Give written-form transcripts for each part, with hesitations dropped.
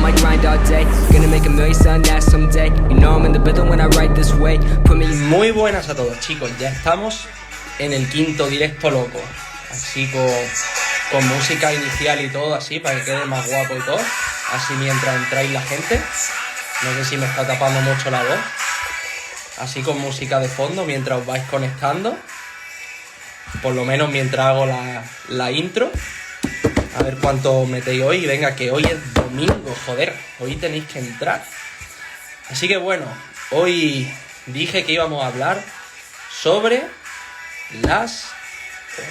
my grind all day. Gonna make a million something that someday. You know I'm in the building when I write this way. Put me. Muy buenas a todos, chicos. Ya estamos en el quinto directo loco. Así con música inicial y todo así, para que quede más guapo y todo. Así mientras entráis la gente. No sé si me está tapando mucho la voz. Así con música de fondo mientras os vais conectando. Por lo menos mientras hago la intro. A ver cuánto metéis hoy. Venga, que hoy es domingo, joder. Hoy tenéis que entrar. Así que bueno, hoy dije que íbamos a hablar sobre las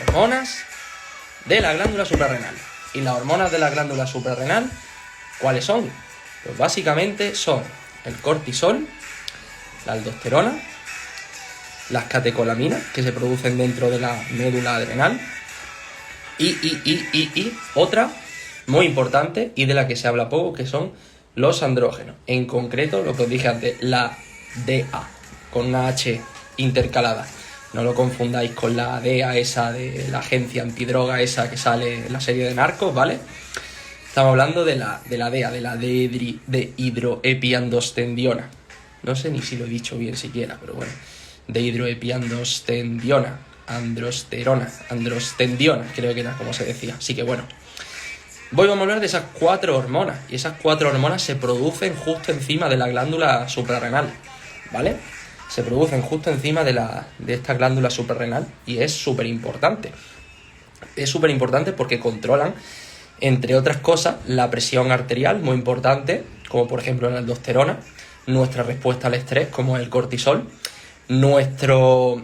hormonas de la glándula suprarrenal. ¿Y las hormonas de la glándula suprarrenal cuáles son? Pues básicamente son el cortisol, la aldosterona, las catecolaminas que se producen dentro de la médula adrenal y otra muy importante y de la que se habla poco, que son los andrógenos. En concreto, lo que os dije antes, la DA, con una H intercalada. No lo confundáis con la DEA esa de la agencia antidroga esa que sale en la serie de Narcos, ¿vale? Estamos hablando de la DEA, de la dehidroepiandostendiona. No sé ni si lo he dicho bien siquiera, pero bueno. Dehidroepiandostendiona, androstendiona, creo que era como se decía. Así que bueno. Hoy vamos a hablar de esas 4 hormonas. Y esas 4 hormonas se producen justo encima de la glándula suprarrenal, ¿vale? Se producen justo encima de esta glándula suprarrenal y es súper importante. Es súper importante porque controlan, entre otras cosas, la presión arterial, muy importante, como por ejemplo la aldosterona, nuestra respuesta al estrés, como el cortisol, nuestra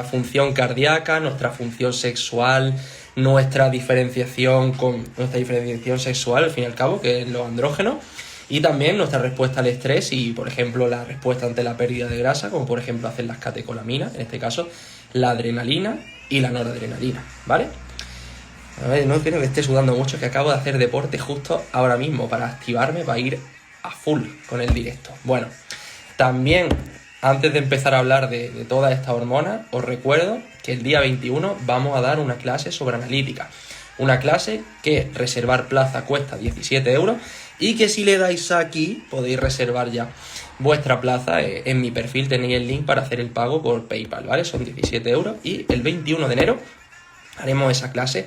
función cardíaca, nuestra función sexual, nuestra diferenciación sexual, al fin y al cabo, que es los andrógenos, y también nuestra respuesta al estrés y, por ejemplo, la respuesta ante la pérdida de grasa, como por ejemplo hacen las catecolaminas, en este caso la adrenalina y la noradrenalina, ¿vale? A ver, no quiero que esté sudando mucho, que acabo de hacer deporte justo ahora mismo para activarme, para ir a full con el directo. Bueno, también antes de empezar a hablar de todas estas hormonas, os recuerdo que el día 21 vamos a dar una clase sobre analítica. Una clase que reservar plaza cuesta 17 euros y que si le dais aquí podéis reservar ya vuestra plaza. En mi perfil tenéis el link para hacer el pago por PayPal, ¿vale? Son 17 euros y el 21 de enero haremos esa clase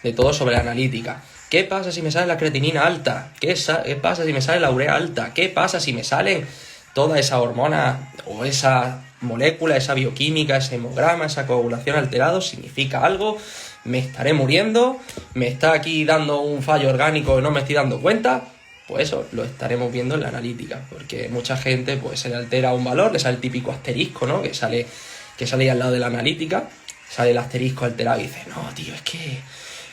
de todo sobre la analítica. ¿Qué pasa si me sale la creatinina alta? ¿Qué pasa si me sale la urea alta? ¿Qué pasa si me salen toda esa hormona o esa molécula, esa bioquímica, ese hemograma, esa coagulación alterado? ¿Significa algo? ¿Me estaré muriendo? ¿Me está aquí dando un fallo orgánico y no me estoy dando cuenta? Pues eso lo estaremos viendo en la analítica, porque mucha gente pues se le altera un valor, le sale el típico asterisco, ¿no? Que sale ahí al lado de la analítica, sale el asterisco alterado y dice, no, tío, es que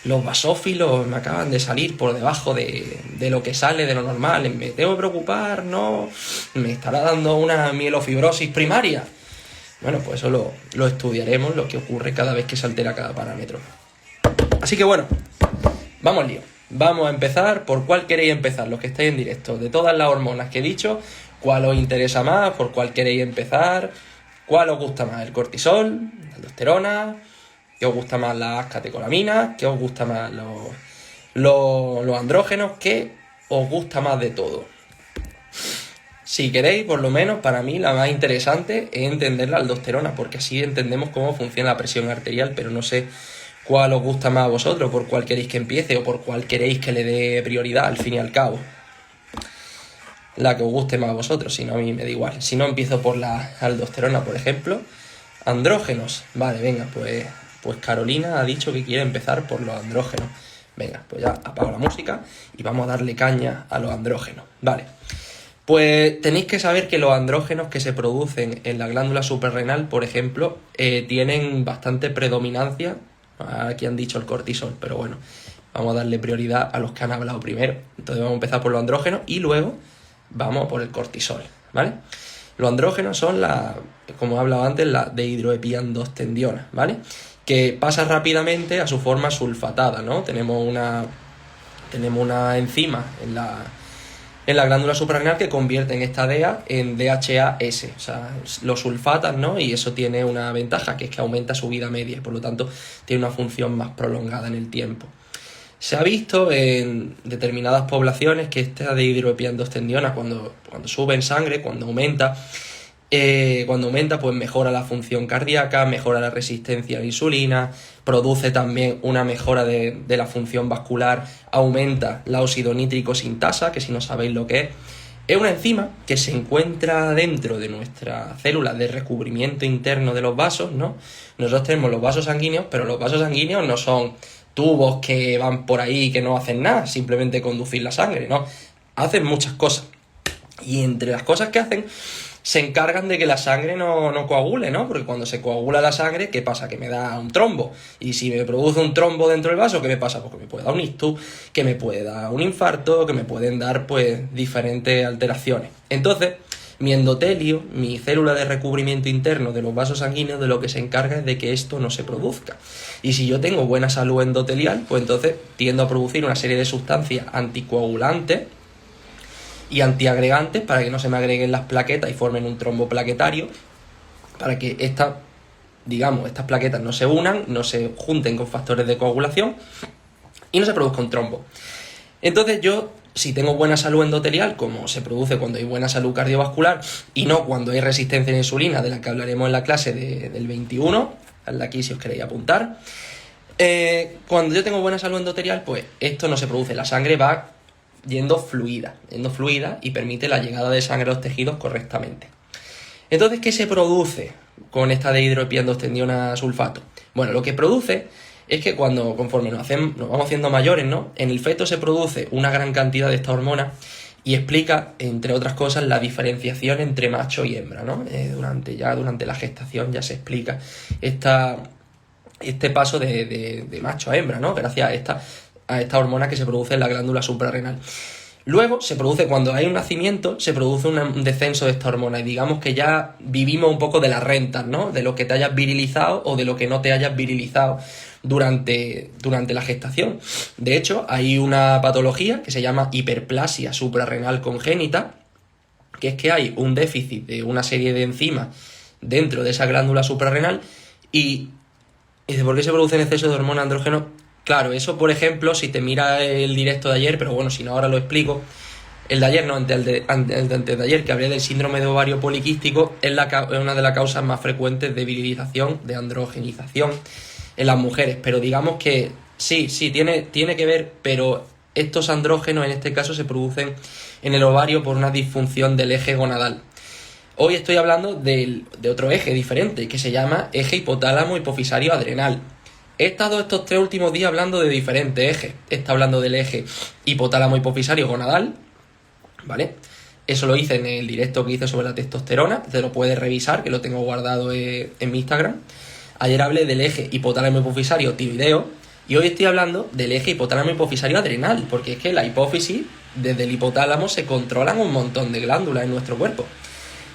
los basófilos me acaban de salir por debajo de lo que sale de lo normal, me tengo que preocupar, no, me estará dando una mielofibrosis primaria. Bueno, pues eso lo estudiaremos, lo que ocurre cada vez que se altera cada parámetro. Así que bueno, vamos al lío. Vamos a empezar. ¿Por cuál queréis empezar? Los que estáis en directo. De todas las hormonas que he dicho, ¿cuál os interesa más? ¿Por cuál queréis empezar? ¿Cuál os gusta más? ¿El cortisol? ¿La aldosterona? ¿Qué os gusta más las catecolaminas? ¿Qué os gusta más los andrógenos? ¿Qué os gusta más de todo? Si queréis, por lo menos, para mí la más interesante es entender la aldosterona, porque así entendemos cómo funciona la presión arterial, pero no sé cuál os gusta más a vosotros, por cuál queréis que empiece o por cuál queréis que le dé prioridad, al fin y al cabo. La que os guste más a vosotros, si no a mí me da igual. Si no, empiezo por la aldosterona, por ejemplo. Andrógenos. Vale, venga, pues Carolina ha dicho que quiere empezar por los andrógenos. Venga, pues ya apago la música y vamos a darle caña a los andrógenos. Vale. Pues tenéis que saber que los andrógenos que se producen en la glándula suprarrenal, por ejemplo, tienen bastante predominancia. Aquí han dicho el cortisol, pero bueno, vamos a darle prioridad a los que han hablado primero. Entonces vamos a empezar por los andrógenos y luego vamos por el cortisol, ¿vale? Los andrógenos son como he hablado antes, la dehidroepiandostendiona, ¿vale? Que pasa rápidamente a su forma sulfatada, ¿no? Tenemos una enzima en la glándula suprarrenal que convierte en esta DEA en DHAS, o sea, lo sulfatan, ¿no? Y eso tiene una ventaja, que es que aumenta su vida media y por lo tanto tiene una función más prolongada en el tiempo. Se ha visto en determinadas poblaciones que esta dehidroepiandrostendiona cuando sube en sangre, cuando aumenta, pues mejora la función cardíaca, mejora la resistencia a la insulina, produce también una mejora de la función vascular, aumenta la óxido nítrico sintasa, que si no sabéis lo que es una enzima que se encuentra dentro de nuestra célula de recubrimiento interno de los vasos, ¿no? Nosotros tenemos los vasos sanguíneos, pero los vasos sanguíneos no son tubos que van por ahí y que no hacen nada, simplemente conducir la sangre, ¿no? Hacen muchas cosas. Y entre las cosas que hacen, se encargan de que la sangre no coagule, ¿no? Porque cuando se coagula la sangre, ¿qué pasa? Que me da un trombo. Y si me produce un trombo dentro del vaso, ¿qué me pasa? Pues que me puede dar un ictus, que me puede dar un infarto, que me pueden dar, pues, diferentes alteraciones. Entonces, mi endotelio, mi célula de recubrimiento interno de los vasos sanguíneos, de lo que se encarga es de que esto no se produzca. Y si yo tengo buena salud endotelial, pues entonces tiendo a producir una serie de sustancias anticoagulantes y antiagregantes para que no se me agreguen las plaquetas y formen un trombo plaquetario, para que estas plaquetas no se unan, no se junten con factores de coagulación y no se produzca un trombo. Entonces yo, si tengo buena salud endotelial, como se produce cuando hay buena salud cardiovascular y no cuando hay resistencia a la insulina, de la que hablaremos en la clase del 21, hazla aquí si os queréis apuntar, cuando yo tengo buena salud endotelial, pues esto no se produce, la sangre va yendo fluida y permite la llegada de sangre a los tejidos correctamente. Entonces, ¿qué se produce con esta dehidroepiandrostendiona sulfato? Bueno, lo que produce es que conforme nos vamos haciendo mayores, ¿no? En el feto se produce una gran cantidad de esta hormona y explica, entre otras cosas, la diferenciación entre macho y hembra, ¿no? Durante la gestación ya se explica este paso de macho a hembra, ¿no? Gracias a esta hormona que se produce en la glándula suprarrenal. Luego se produce, cuando hay un nacimiento, se produce un descenso de esta hormona y digamos que ya vivimos un poco de las rentas, ¿no? De lo que te hayas virilizado o de lo que no te hayas virilizado durante la gestación. De hecho, hay una patología que se llama hiperplasia suprarrenal congénita, que es que hay un déficit de una serie de enzimas dentro de esa glándula suprarrenal y ¿de por qué se produce en exceso de hormona andrógeno? Claro, eso por ejemplo, si te mira el directo de ayer, pero bueno, si no ahora lo explico, el de ayer no, el de antes de ayer, que hablé del síndrome de ovario poliquístico, es una de las causas más frecuentes de virilización, de androgenización en las mujeres, pero digamos que sí, tiene que ver, pero estos andrógenos en este caso se producen en el ovario por una disfunción del eje gonadal. Hoy estoy hablando de otro eje diferente, que se llama eje hipotálamo hipofisario adrenal. He estado estos 3 últimos días hablando de diferentes ejes. He estado hablando del eje hipotálamo hipofisario gonadal, ¿vale? Eso lo hice en el directo que hice sobre la testosterona, te lo puedes revisar, que lo tengo guardado en mi Instagram. Ayer hablé del eje hipotálamo hipofisario tiroideo y hoy estoy hablando del eje hipotálamo hipofisario adrenal, porque es que la hipófisis, desde el hipotálamo se controlan un montón de glándulas en nuestro cuerpo.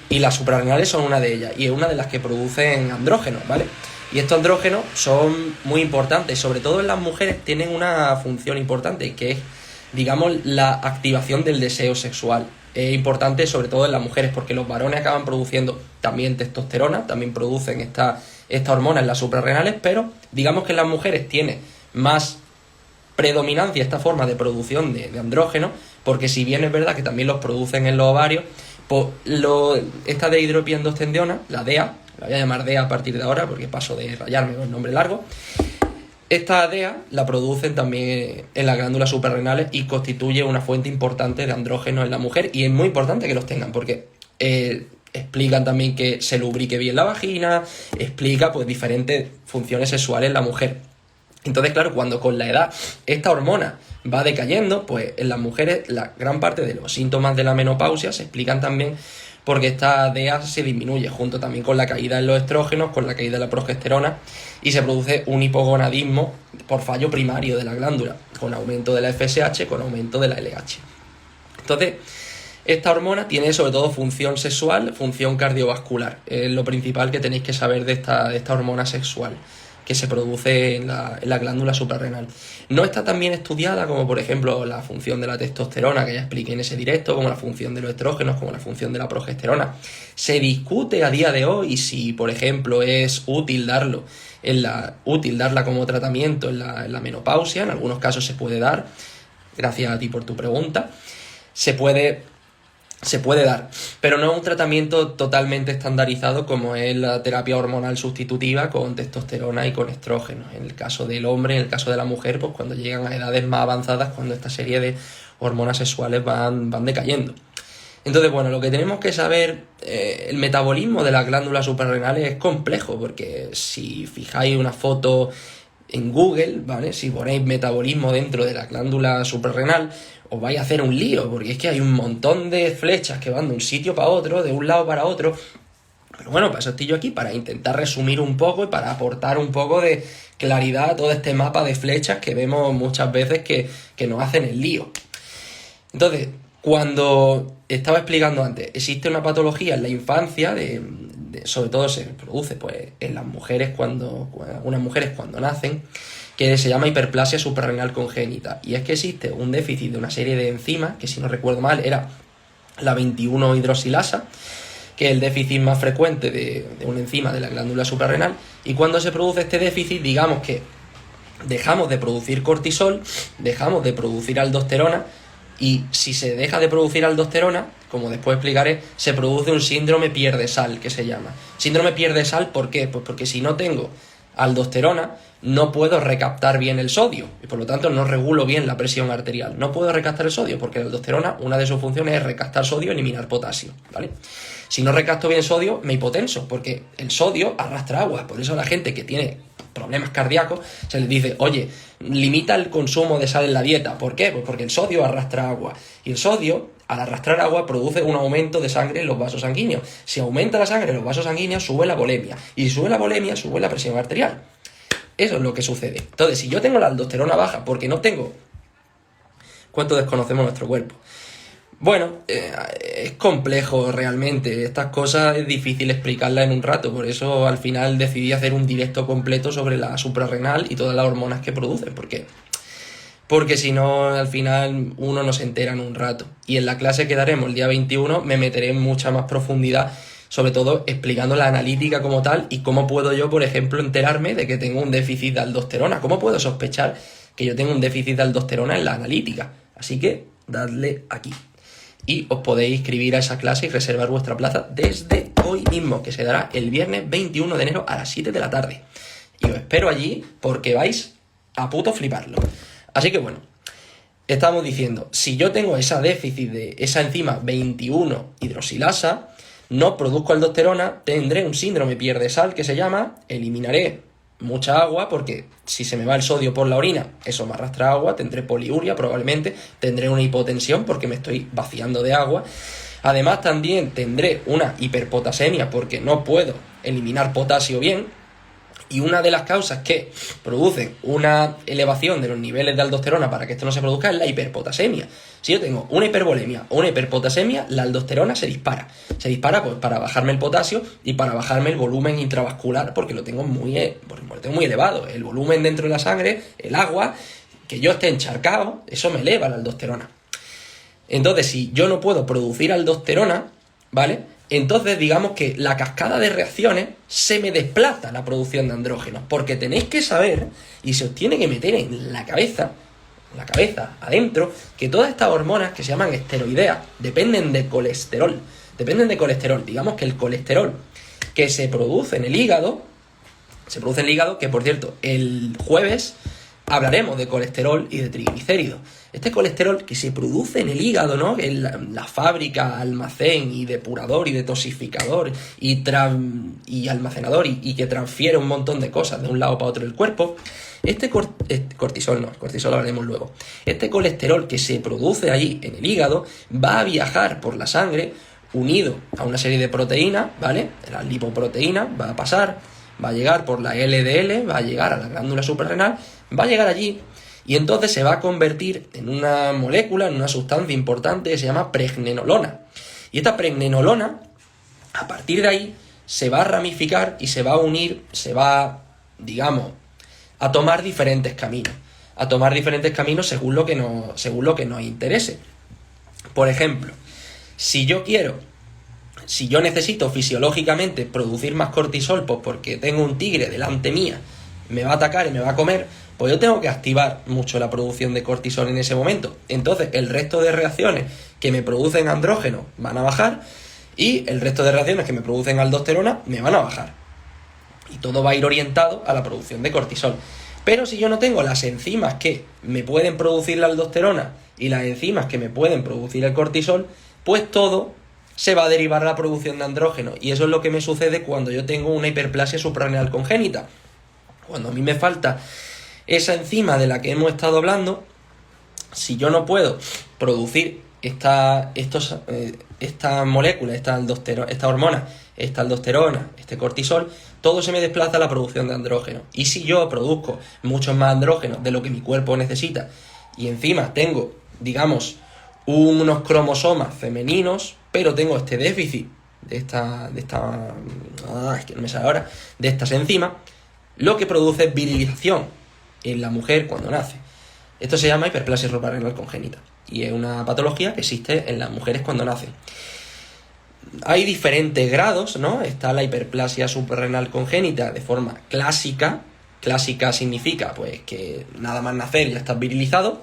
Y las suprarrenales son una de ellas, y es una de las que producen andrógenos, ¿vale? Y estos andrógenos son muy importantes, sobre todo en las mujeres tienen una función importante, que es, digamos, la activación del deseo sexual. Es importante sobre todo en las mujeres, porque los varones acaban produciendo también testosterona, también producen esta hormona en las suprarrenales, pero digamos que en las mujeres tiene más predominancia esta forma de producción de andrógenos, porque si bien es verdad que también los producen en los ovarios, pues esta dehidroepiandrostendiona, la DEA, la voy a llamar DEA a partir de ahora porque paso de rayarme con el nombre largo, esta DEA la producen también en las glándulas suprarrenales y constituye una fuente importante de andrógenos en la mujer, y es muy importante que los tengan porque explican también que se lubrique bien la vagina, explica pues diferentes funciones sexuales en la mujer. Entonces, claro, cuando con la edad esta hormona va decayendo, pues en las mujeres la gran parte de los síntomas de la menopausia se explican también porque esta DEA se disminuye junto también con la caída en los estrógenos, con la caída de la progesterona, y se produce un hipogonadismo por fallo primario de la glándula, con aumento de la FSH, con aumento de la LH. Entonces, esta hormona tiene sobre todo función sexual, función cardiovascular. Es lo principal que tenéis que saber de esta hormona sexual, que se produce en la glándula suprarrenal. No está tan bien estudiada como, por ejemplo, la función de la testosterona, que ya expliqué en ese directo, como la función de los estrógenos, como la función de la progesterona. Se discute a día de hoy si, por ejemplo, es útil darla como tratamiento en la menopausia. En algunos casos se puede dar, gracias a ti por tu pregunta. Se puede dar, pero no es un tratamiento totalmente estandarizado como es la terapia hormonal sustitutiva con testosterona y con estrógenos. En el caso del hombre, en el caso de la mujer, pues cuando llegan a edades más avanzadas, cuando esta serie de hormonas sexuales van decayendo. Entonces, bueno, lo que tenemos que saber, el metabolismo de las glándulas suprarrenales es complejo, porque si fijáis una foto en Google, ¿vale? Si ponéis metabolismo dentro de la glándula suprarrenal, os vais a hacer un lío, porque es que hay un montón de flechas que van de un sitio para otro, de un lado para otro. Pero bueno, para eso estoy yo aquí, para intentar resumir un poco y para aportar un poco de claridad a todo este mapa de flechas que vemos muchas veces que nos hacen el lío. Entonces, cuando estaba explicando antes, existe una patología en la infancia, sobre todo se produce pues en las mujeres algunas mujeres cuando nacen, que se llama hiperplasia suprarrenal congénita, y es que existe un déficit de una serie de enzimas, que si no recuerdo mal era la 21 hidroxilasa, que es el déficit más frecuente de una enzima de la glándula suprarrenal, y cuando se produce este déficit, digamos que dejamos de producir cortisol, dejamos de producir aldosterona, y si se deja de producir aldosterona, como después explicaré, se produce un síndrome pierde-sal, que se llama. Síndrome pierde-sal, ¿por qué? Pues porque si no tengo aldosterona, no puedo recaptar bien el sodio, y por lo tanto no regulo bien la presión arterial. No puedo recaptar el sodio, porque la aldosterona, una de sus funciones es recaptar sodio y eliminar potasio, ¿vale? Si no recapto bien sodio, me hipotenso, porque el sodio arrastra agua. Por eso a la gente que tiene problemas cardíacos se les dice, oye, limita el consumo de sal en la dieta. ¿Por qué? Pues porque el sodio arrastra agua, y el sodio, al arrastrar agua, produce un aumento de sangre en los vasos sanguíneos. Si aumenta la sangre en los vasos sanguíneos, sube la volemia, y si sube la volemia, sube la presión arterial. Eso es lo que sucede. Entonces, si yo tengo la aldosterona baja porque no tengo... ¿Cuánto desconocemos nuestro cuerpo? Bueno, es complejo realmente. Estas cosas es difícil explicarlas en un rato. Por eso al final decidí hacer un directo completo sobre la suprarrenal y todas las hormonas que producen. Porque si no, al final uno no se entera en un rato. Y en la clase que daremos el día 21 me meteré en mucha más profundidad, sobre todo explicando la analítica como tal y cómo puedo yo, por ejemplo, enterarme de que tengo un déficit de aldosterona. ¿Cómo puedo sospechar que yo tengo un déficit de aldosterona en la analítica? Así que dadle aquí. Y os podéis inscribir a esa clase y reservar vuestra plaza desde hoy mismo, que se dará el viernes 21 de enero a las 7 de la tarde. Y os espero allí porque vais a puto fliparlo. Así que bueno, estamos diciendo, si yo tengo ese déficit de esa enzima 21 hidroxilasa, no produzco aldosterona, tendré un síndrome pierde-sal que se llama, eliminaré mucha agua porque si se me va el sodio por la orina, eso me arrastra agua, tendré poliuria probablemente, tendré una hipotensión porque me estoy vaciando de agua. Además también tendré una hiperpotasemia porque no puedo eliminar potasio bien. Y una de las causas que producen una elevación de los niveles de aldosterona para que esto no se produzca es la hiperpotasemia. Si yo tengo una hipervolemia o una hiperpotasemia, la aldosterona se dispara. Se dispara pues para bajarme el potasio y para bajarme el volumen intravascular porque lo tengo muy elevado. El volumen dentro de la sangre, el agua, que yo esté encharcado, eso me eleva la aldosterona. Entonces, si yo no puedo producir aldosterona, ¿vale? Entonces digamos que la cascada de reacciones se me desplaza la producción de andrógenos, porque tenéis que saber, y se os tiene que meter en la cabeza, adentro, que todas estas hormonas que se llaman esteroideas dependen de colesterol. Digamos que el colesterol que se produce en el hígado, que por cierto, el jueves hablaremos de colesterol y de triglicéridos. Este colesterol que se produce en el hígado, ¿no? Que es la fábrica, almacén y depurador y detoxificador y almacenador y que transfiere un montón de cosas de un lado para otro del cuerpo. Cortisol hablaremos luego. Este colesterol que se produce ahí en el hígado va a viajar por la sangre unido a una serie de proteínas, ¿vale? La lipoproteína va a pasar, va a llegar por la LDL, va a llegar a la glándula suprarrenal, va a llegar allí y entonces se va a convertir en una molécula, en una sustancia importante que se llama pregnenolona. Y esta pregnenolona, a partir de ahí, se va a ramificar y se va a unir, se va digamos, a tomar diferentes caminos. A tomar diferentes caminos según lo que nos interese. Por ejemplo, si yo necesito fisiológicamente producir más cortisol, pues porque tengo un tigre delante mía, me va a atacar y me va a comer, pues yo tengo que activar mucho la producción de cortisol en ese momento. Entonces, el resto de reacciones que me producen andrógeno van a bajar y el resto de reacciones que me producen aldosterona me van a bajar. Y todo va a ir orientado a la producción de cortisol. Pero si yo no tengo las enzimas que me pueden producir la aldosterona y las enzimas que me pueden producir el cortisol, pues todo se va a derivar a la producción de andrógeno. Y eso es lo que me sucede cuando yo tengo una hiperplasia suprarrenal congénita. Cuando a mí me falta esa enzima de la que hemos estado hablando, si yo no puedo producir esta molécula, esta hormona, esta aldosterona, este cortisol, todo se me desplaza a la producción de andrógeno. Y si yo produzco muchos más andrógenos de lo que mi cuerpo necesita y encima tengo, digamos, unos cromosomas femeninos, pero tengo este déficit de estas enzimas, lo que produce es virilización en la mujer cuando nace. Esto se llama hiperplasia suprarrenal congénita y es una patología que existe en las mujeres cuando nacen. Hay diferentes grados, ¿no? Está la hiperplasia suprarrenal congénita de forma clásica. Clásica significa pues que nada más nacer ya estás virilizado.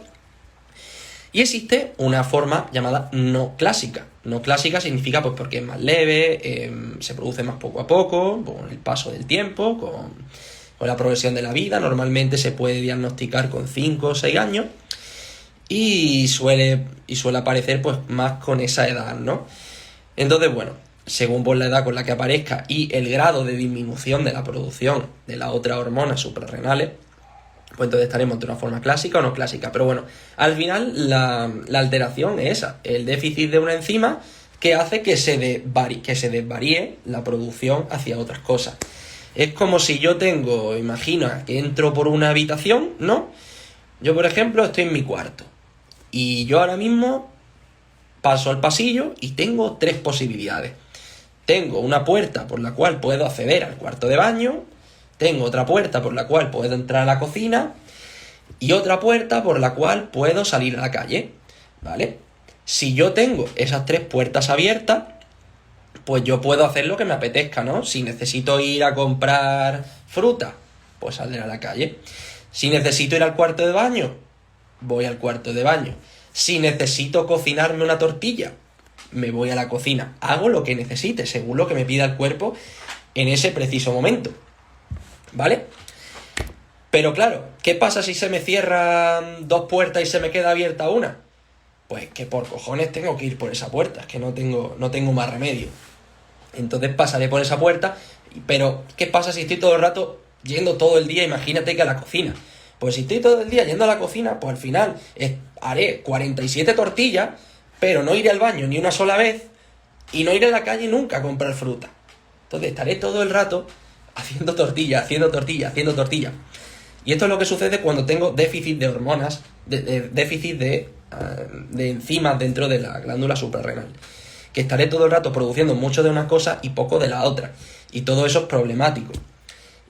Y existe una forma llamada no clásica. No clásica significa pues porque es más leve, se produce más poco a poco, con el paso del tiempo, con la progresión de la vida. Normalmente se puede diagnosticar con 5 o 6 años y suele aparecer pues más con esa edad, ¿no? Entonces, bueno, según por la edad con la que aparezca y el grado de disminución de la producción de las otras hormonas suprarrenales, pues entonces estaremos de una forma clásica o no clásica. Pero bueno, al final la alteración es esa, el déficit de una enzima que hace que se desvaríe la producción hacia otras cosas. Es como si yo imagina que entro por una habitación, ¿no? Yo, por ejemplo, estoy en mi cuarto y yo ahora mismo paso al pasillo y tengo 3 posibilidades. Tengo una puerta por la cual puedo acceder al cuarto de baño, tengo otra puerta por la cual puedo entrar a la cocina y otra puerta por la cual puedo salir a la calle, ¿vale? Si yo tengo esas 3 puertas abiertas, pues yo puedo hacer lo que me apetezca, ¿no? Si necesito ir a comprar fruta, pues saldré a la calle. Si necesito ir al cuarto de baño, voy al cuarto de baño. Si necesito cocinarme una tortilla, me voy a la cocina. Hago lo que necesite, según lo que me pida el cuerpo en ese preciso momento, ¿vale? Pero claro, ¿qué pasa si se me cierran 2 puertas y se me queda abierta una? Pues que por cojones tengo que ir por esa puerta, es que no tengo más remedio. Entonces pasaré por esa puerta, pero ¿qué pasa si estoy todo el rato yendo todo el día? Imagínate que a la cocina. Pues si estoy todo el día yendo a la cocina, pues al final haré 47 tortillas, pero no iré al baño ni una sola vez y no iré a la calle nunca a comprar fruta. Entonces estaré todo el rato haciendo tortillas. Y esto es lo que sucede cuando tengo déficit de hormonas, déficit de enzimas dentro de la glándula suprarrenal. Que estaré todo el rato produciendo mucho de una cosa y poco de la otra. Y todo eso es problemático.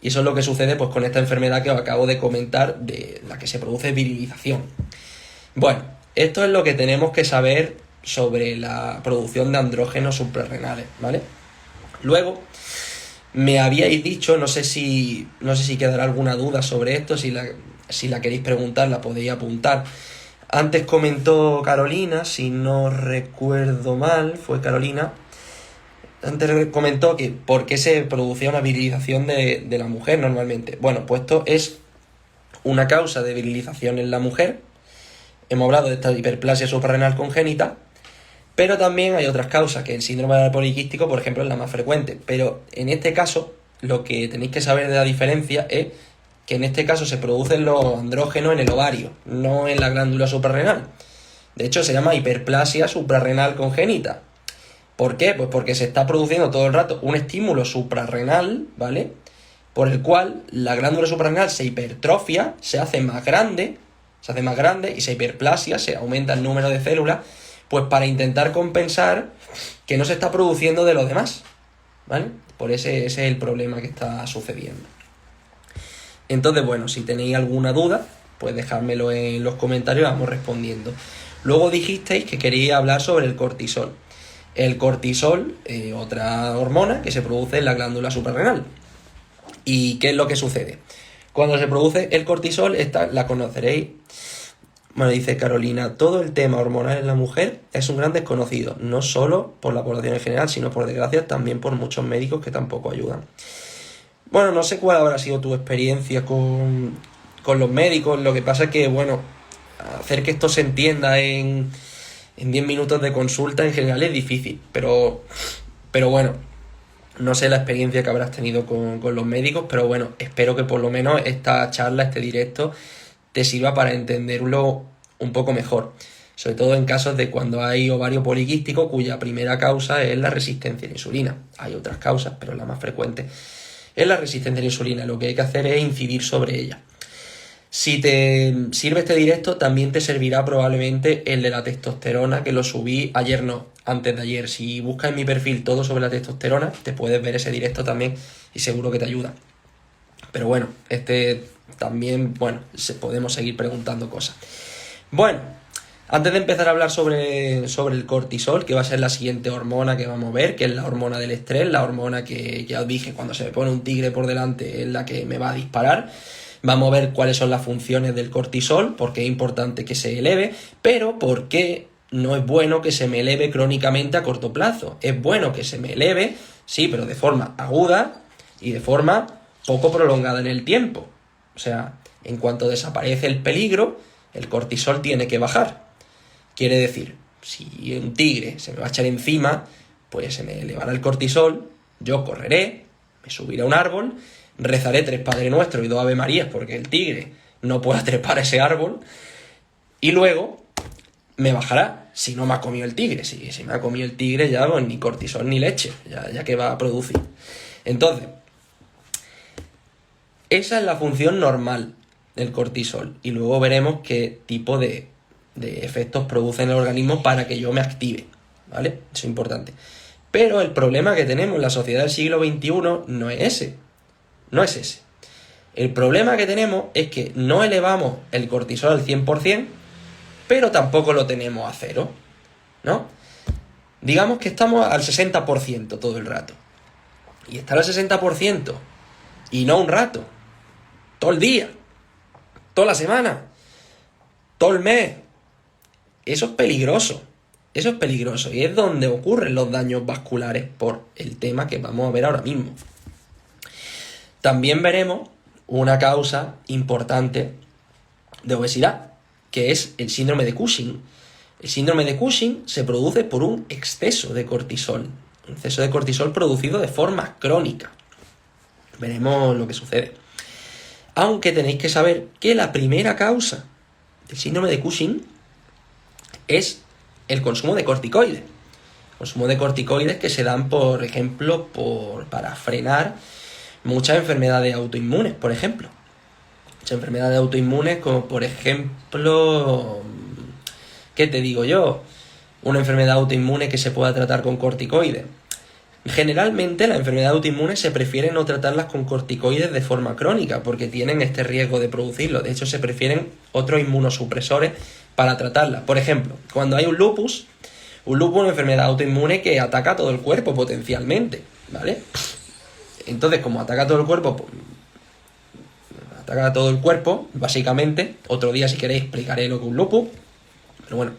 Y eso es lo que sucede pues con esta enfermedad que os acabo de comentar, de la que se produce virilización. Bueno, esto es lo que tenemos que saber sobre la producción de andrógenos suprarrenales, ¿vale? Luego, me habíais dicho, no sé si quedará alguna duda sobre esto, si la queréis preguntar, la podéis apuntar. Antes comentó Carolina, si no recuerdo mal, fue Carolina. Antes comentó que por qué se producía una virilización de la mujer normalmente. Bueno, pues esto es una causa de virilización en la mujer. Hemos hablado de esta hiperplasia suprarrenal congénita, pero también hay otras causas, que el síndrome ovar poliquístico, por ejemplo, es la más frecuente. Pero en este caso, lo que tenéis que saber de la diferencia es que en este caso se producen los andrógenos en el ovario, no en la glándula suprarrenal. De hecho, se llama hiperplasia suprarrenal congénita. ¿Por qué? Pues porque se está produciendo todo el rato un estímulo suprarrenal, ¿vale? Por el cual la glándula suprarrenal se hipertrofia, se hace más grande y se hiperplasia, se aumenta el número de células, pues para intentar compensar que no se está produciendo de los demás, ¿vale? Por ese es el problema que está sucediendo. Entonces, bueno, si tenéis alguna duda, pues dejármelo en los comentarios, vamos respondiendo. Luego dijisteis que queríais hablar sobre el cortisol. El cortisol, otra hormona que se produce en la glándula suprarrenal. ¿Y qué es lo que sucede? Cuando se produce el cortisol, esta la conoceréis. Bueno, dice Carolina, todo el tema hormonal en la mujer es un gran desconocido, no solo por la población en general, sino por desgracia también por muchos médicos que tampoco ayudan. Bueno, no sé cuál habrá sido tu experiencia con los médicos, lo que pasa es que, bueno, hacer que esto se entienda en 10 minutos de consulta en general es difícil, pero bueno, no sé la experiencia que habrás tenido con los médicos, pero bueno, espero que por lo menos esta charla, este directo, te sirva para entenderlo un poco mejor, sobre todo en casos de cuando hay ovario poliquístico cuya primera causa es la resistencia a la insulina. Hay otras causas, pero la más frecuente es la resistencia a la insulina. Lo que hay que hacer es incidir sobre ella. Si te sirve este directo, también te servirá probablemente el de la testosterona, que lo subí ayer, no, antes de ayer. Si buscas en mi perfil todo sobre la testosterona, te puedes ver ese directo también y seguro que te ayuda. Pero bueno, también, bueno, podemos seguir preguntando cosas. Bueno, antes de empezar a hablar sobre el cortisol, que va a ser la siguiente hormona que vamos a ver, que es la hormona del estrés, la hormona que ya os dije, cuando se me pone un tigre por delante es la que me va a disparar. Vamos a ver cuáles son las funciones del cortisol, por qué es importante que se eleve, pero por qué no es bueno que se me eleve crónicamente a corto plazo. Es bueno que se me eleve, sí, pero de forma aguda y de forma poco prolongada en el tiempo. O sea, en cuanto desaparece el peligro, el cortisol tiene que bajar. Quiere decir, si un tigre se me va a echar encima, pues se me elevará el cortisol, yo correré, me subiré a un árbol, rezaré 3 Padre Nuestros y 2 Ave Marías porque el tigre no pueda trepar ese árbol, y luego me bajará si no me ha comido el tigre. Si me ha comido el tigre ya pues, ni cortisol ni leche, ya que va a producir. Entonces, esa es la función normal del cortisol, y luego veremos qué tipo de efectos produce en el organismo para que yo me active, ¿vale? Eso es importante. Pero el problema que tenemos en la sociedad del siglo XXI no es ese. No es ese. El problema que tenemos es que no elevamos el cortisol al 100%, pero tampoco lo tenemos a cero, ¿no? Digamos que estamos al 60% todo el rato. Y estar al 60%, y no un rato, todo el día, toda la semana, todo el mes, eso es peligroso. Eso es peligroso y es donde ocurren los daños vasculares por el tema que vamos a ver ahora mismo. También veremos una causa importante de obesidad, que es el síndrome de Cushing. El síndrome de Cushing se produce por un exceso de cortisol. Un exceso de cortisol producido de forma crónica. Veremos lo que sucede. Aunque tenéis que saber que la primera causa del síndrome de Cushing es el consumo de corticoides. Consumo de corticoides que se dan, por ejemplo, para frenar muchas enfermedades autoinmunes, por ejemplo. Muchas enfermedades autoinmunes como, por ejemplo, ¿qué te digo yo? Una enfermedad autoinmune que se pueda tratar con corticoides. Generalmente las enfermedades autoinmunes se prefiere no tratarlas con corticoides de forma crónica porque tienen este riesgo de producirlo. De hecho, se prefieren otros inmunosupresores para tratarlas. Por ejemplo, cuando hay un lupus es una enfermedad autoinmune que ataca todo el cuerpo potencialmente, ¿vale? Entonces, como ataca todo el cuerpo, básicamente, otro día si queréis explicaré lo que es un lupus, pero bueno,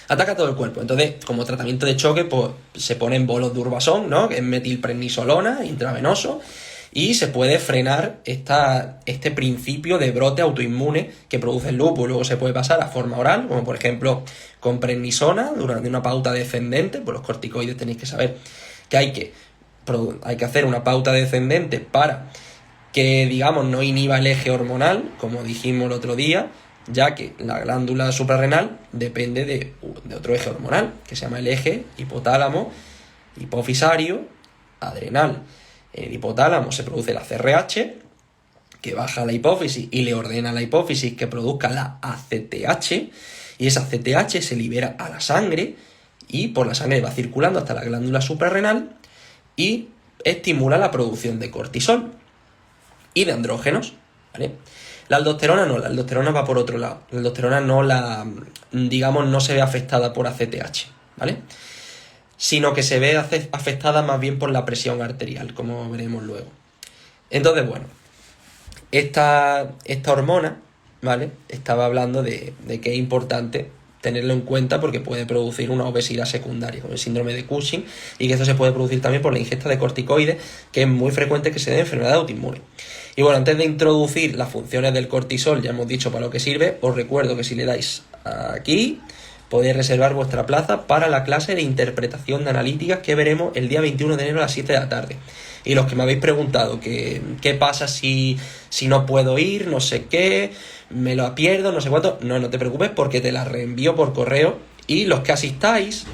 ataca todo el cuerpo. Entonces, como tratamiento de choque, pues se ponen bolos de Urbasón, ¿no? Que es metilprednisolona, intravenoso, y se puede frenar este principio de brote autoinmune que produce el lupus. Luego se puede pasar a forma oral, como por ejemplo con prednisona, durante una pauta descendente. Pues los corticoides tenéis que saber que hay que hacer una pauta descendente para que, digamos, no inhiba el eje hormonal, como dijimos el otro día, ya que la glándula suprarrenal depende de otro eje hormonal, que se llama el eje hipotálamo, hipofisario, adrenal. En el hipotálamo se produce la CRH, que baja a la hipófisis y le ordena a la hipófisis que produzca la ACTH, y esa ACTH se libera a la sangre, y por la sangre va circulando hasta la glándula suprarrenal, y estimula la producción de cortisol y de andrógenos. ¿vale? La aldosterona no, la aldosterona va por otro lado. La aldosterona no se ve afectada por ACTH, ¿vale? Sino que se ve afectada más bien por la presión arterial, como veremos luego. Entonces, bueno, esta hormona, ¿vale? Estaba hablando de que es importante tenerlo en cuenta porque puede producir una obesidad secundaria, con el síndrome de Cushing, y que esto se puede producir también por la ingesta de corticoides, que es muy frecuente que se dé en enfermedad autoinmune. Y bueno, antes de introducir las funciones del cortisol, ya hemos dicho para lo que sirve, os recuerdo que si le dais aquí, podéis reservar vuestra plaza para la clase de interpretación de analíticas que veremos el día 21 de enero a las 7 de la tarde. Y los que me habéis preguntado qué pasa si no puedo ir, no sé qué, me lo pierdo, no sé cuánto, no te preocupes porque te la reenvío por correo, y los que asistáis,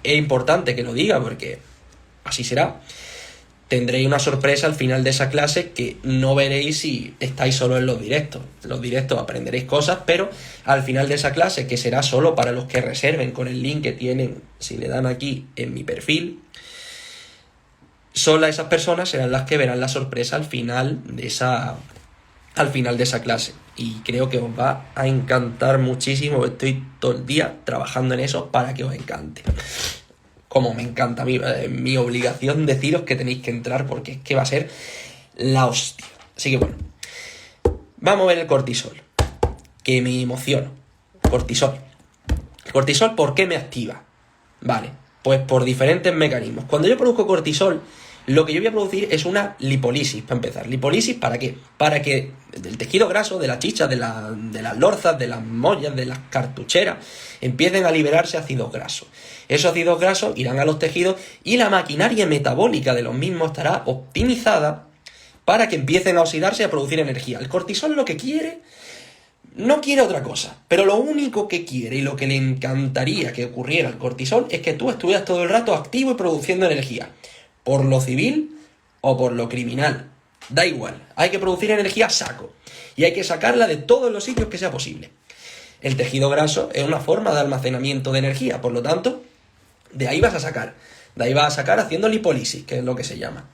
es importante que lo diga porque así será, tendréis una sorpresa al final de esa clase que no veréis si estáis solo en los directos. En los directos aprenderéis cosas, pero al final de esa clase, que será solo para los que reserven con el link que tienen, si le dan aquí en mi perfil, solo esas personas serán las que verán la sorpresa al final de esa clase. Y creo que os va a encantar muchísimo. Estoy todo el día trabajando en eso para que os encante. Como me encanta a mí, mi obligación deciros que tenéis que entrar porque es que va a ser la hostia. Así que bueno, vamos a ver el cortisol, que me emociono. Cortisol. ¿El cortisol por qué me activa? Vale, pues por diferentes mecanismos. Cuando yo produzco cortisol, lo que yo voy a producir es una lipólisis, para empezar. ¿Lipólisis para qué? Para que del tejido graso, de la chicha, de las lorzas, de las mollas, de las cartucheras, empiecen a liberarse ácidos grasos. Esos ácidos grasos irán a los tejidos y la maquinaria metabólica de los mismos estará optimizada para que empiecen a oxidarse y a producir energía. El cortisol lo que quiere, no quiere otra cosa, pero lo único que quiere y lo que le encantaría que ocurriera al cortisol es que tú estuvieras todo el rato activo y produciendo energía. Por lo civil o por lo criminal, da igual, hay que producir energía a saco y hay que sacarla de todos los sitios que sea posible. El tejido graso es una forma de almacenamiento de energía, por lo tanto, de ahí vas a sacar haciendo lipólisis, que es lo que se llama.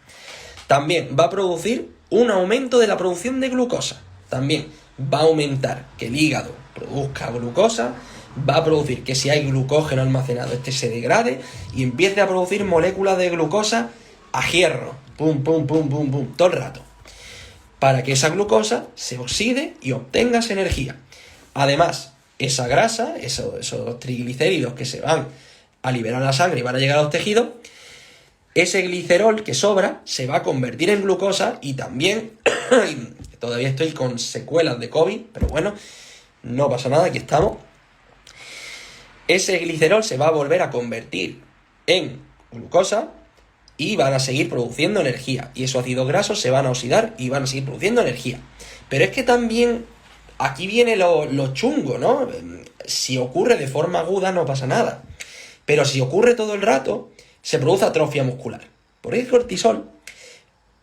También va a producir un aumento de la producción de glucosa, también va a aumentar que el hígado produzca glucosa, va a producir que si hay glucógeno almacenado, este se degrade y empiece a producir moléculas de glucosa a hierro, pum, pum, pum, pum, pum, todo el rato, para que esa glucosa se oxide y obtengas energía. Además, esa grasa, esos triglicéridos que se van a liberar a la sangre y van a llegar a los tejidos, ese glicerol que sobra se va a convertir en glucosa y también, todavía estoy con secuelas de COVID, pero bueno, no pasa nada, aquí estamos. Ese glicerol se va a volver a convertir en glucosa y van a seguir produciendo energía. Y esos ácidos grasos se van a oxidar y van a seguir produciendo energía. Pero es que también aquí viene lo chungo, ¿no? Si ocurre de forma aguda no pasa nada. Pero si ocurre todo el rato, se produce atrofia muscular. Porque el cortisol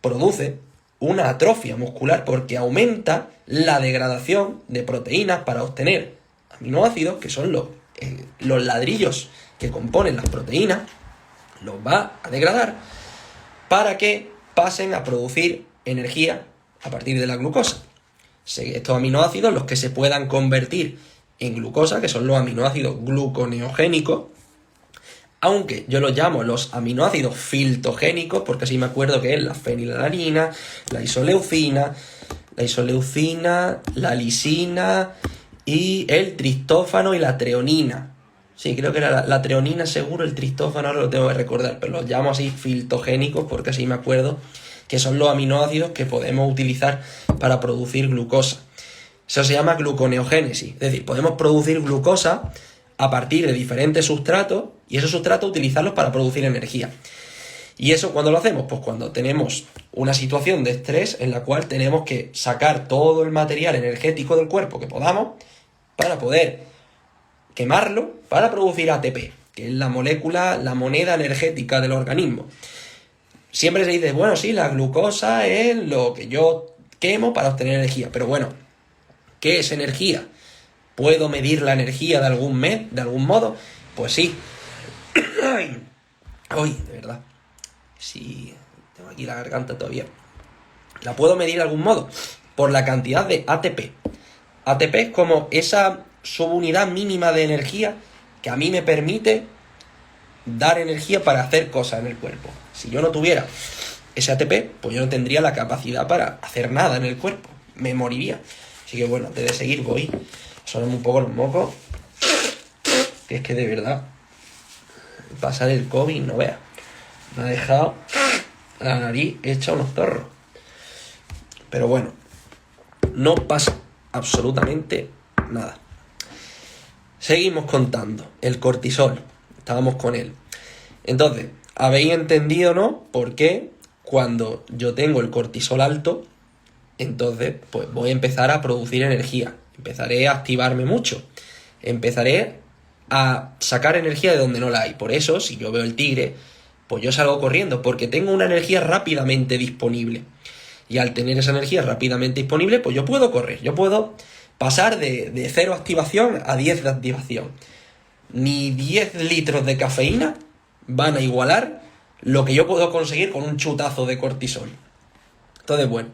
produce una atrofia muscular porque aumenta la degradación de proteínas para obtener aminoácidos, que son los ladrillos que componen las proteínas, los va a degradar para que pasen a producir energía a partir de la glucosa. Estos aminoácidos, los que se puedan convertir en glucosa, que son los aminoácidos gluconeogénicos, aunque yo los llamo los aminoácidos filtogénicos, porque así me acuerdo que es la fenilalanina, la isoleucina, la lisina y el tristófano y la treonina. Sí, creo que era la treonina seguro, el tristófano ahora lo tengo que recordar, pero los llamo así filtogénicos porque así me acuerdo que son los aminoácidos que podemos utilizar para producir glucosa. Eso se llama gluconeogénesis, es decir, podemos producir glucosa a partir de diferentes sustratos y esos sustratos utilizarlos para producir energía. ¿Y eso cuándo lo hacemos? Pues cuando tenemos una situación de estrés en la cual tenemos que sacar todo el material energético del cuerpo que podamos para poder quemarlo para producir ATP, que es la molécula, la moneda energética del organismo. Siempre se dice, bueno, sí, la glucosa es lo que yo quemo para obtener energía, pero bueno, ¿qué es energía? ¿Puedo medir la energía de algún modo? Pues sí. Ay, de verdad. Sí, tengo aquí la garganta todavía. ¿La puedo medir de algún modo? por la cantidad de ATP. ATP es como esa subunidad mínima de energía que a mí me permite dar energía para hacer cosas en el cuerpo. Si yo no tuviera ese ATP, pues yo no tendría la capacidad para hacer nada en el cuerpo. Me moriría. Así que bueno, antes de seguir voy a sonarme un poco los mocos. Que es que de verdad, pasar el COVID, no veas. Me ha dejado la nariz hecha unos zorros. Pero bueno, no pasa absolutamente nada. Seguimos contando. El cortisol. Estábamos con él. Entonces, habéis entendido, ¿no? Por qué cuando yo tengo el cortisol alto, entonces pues voy a empezar a producir energía. Empezaré a activarme mucho. Empezaré a sacar energía de donde no la hay. Por eso, si yo veo el tigre, pues yo salgo corriendo, porque tengo una energía rápidamente disponible. Y al tener esa energía rápidamente disponible, pues yo puedo correr. Yo puedo pasar de 0 activación a 10 de activación. Ni 10 litros de cafeína van a igualar lo que yo puedo conseguir con un chutazo de cortisol. Entonces, bueno,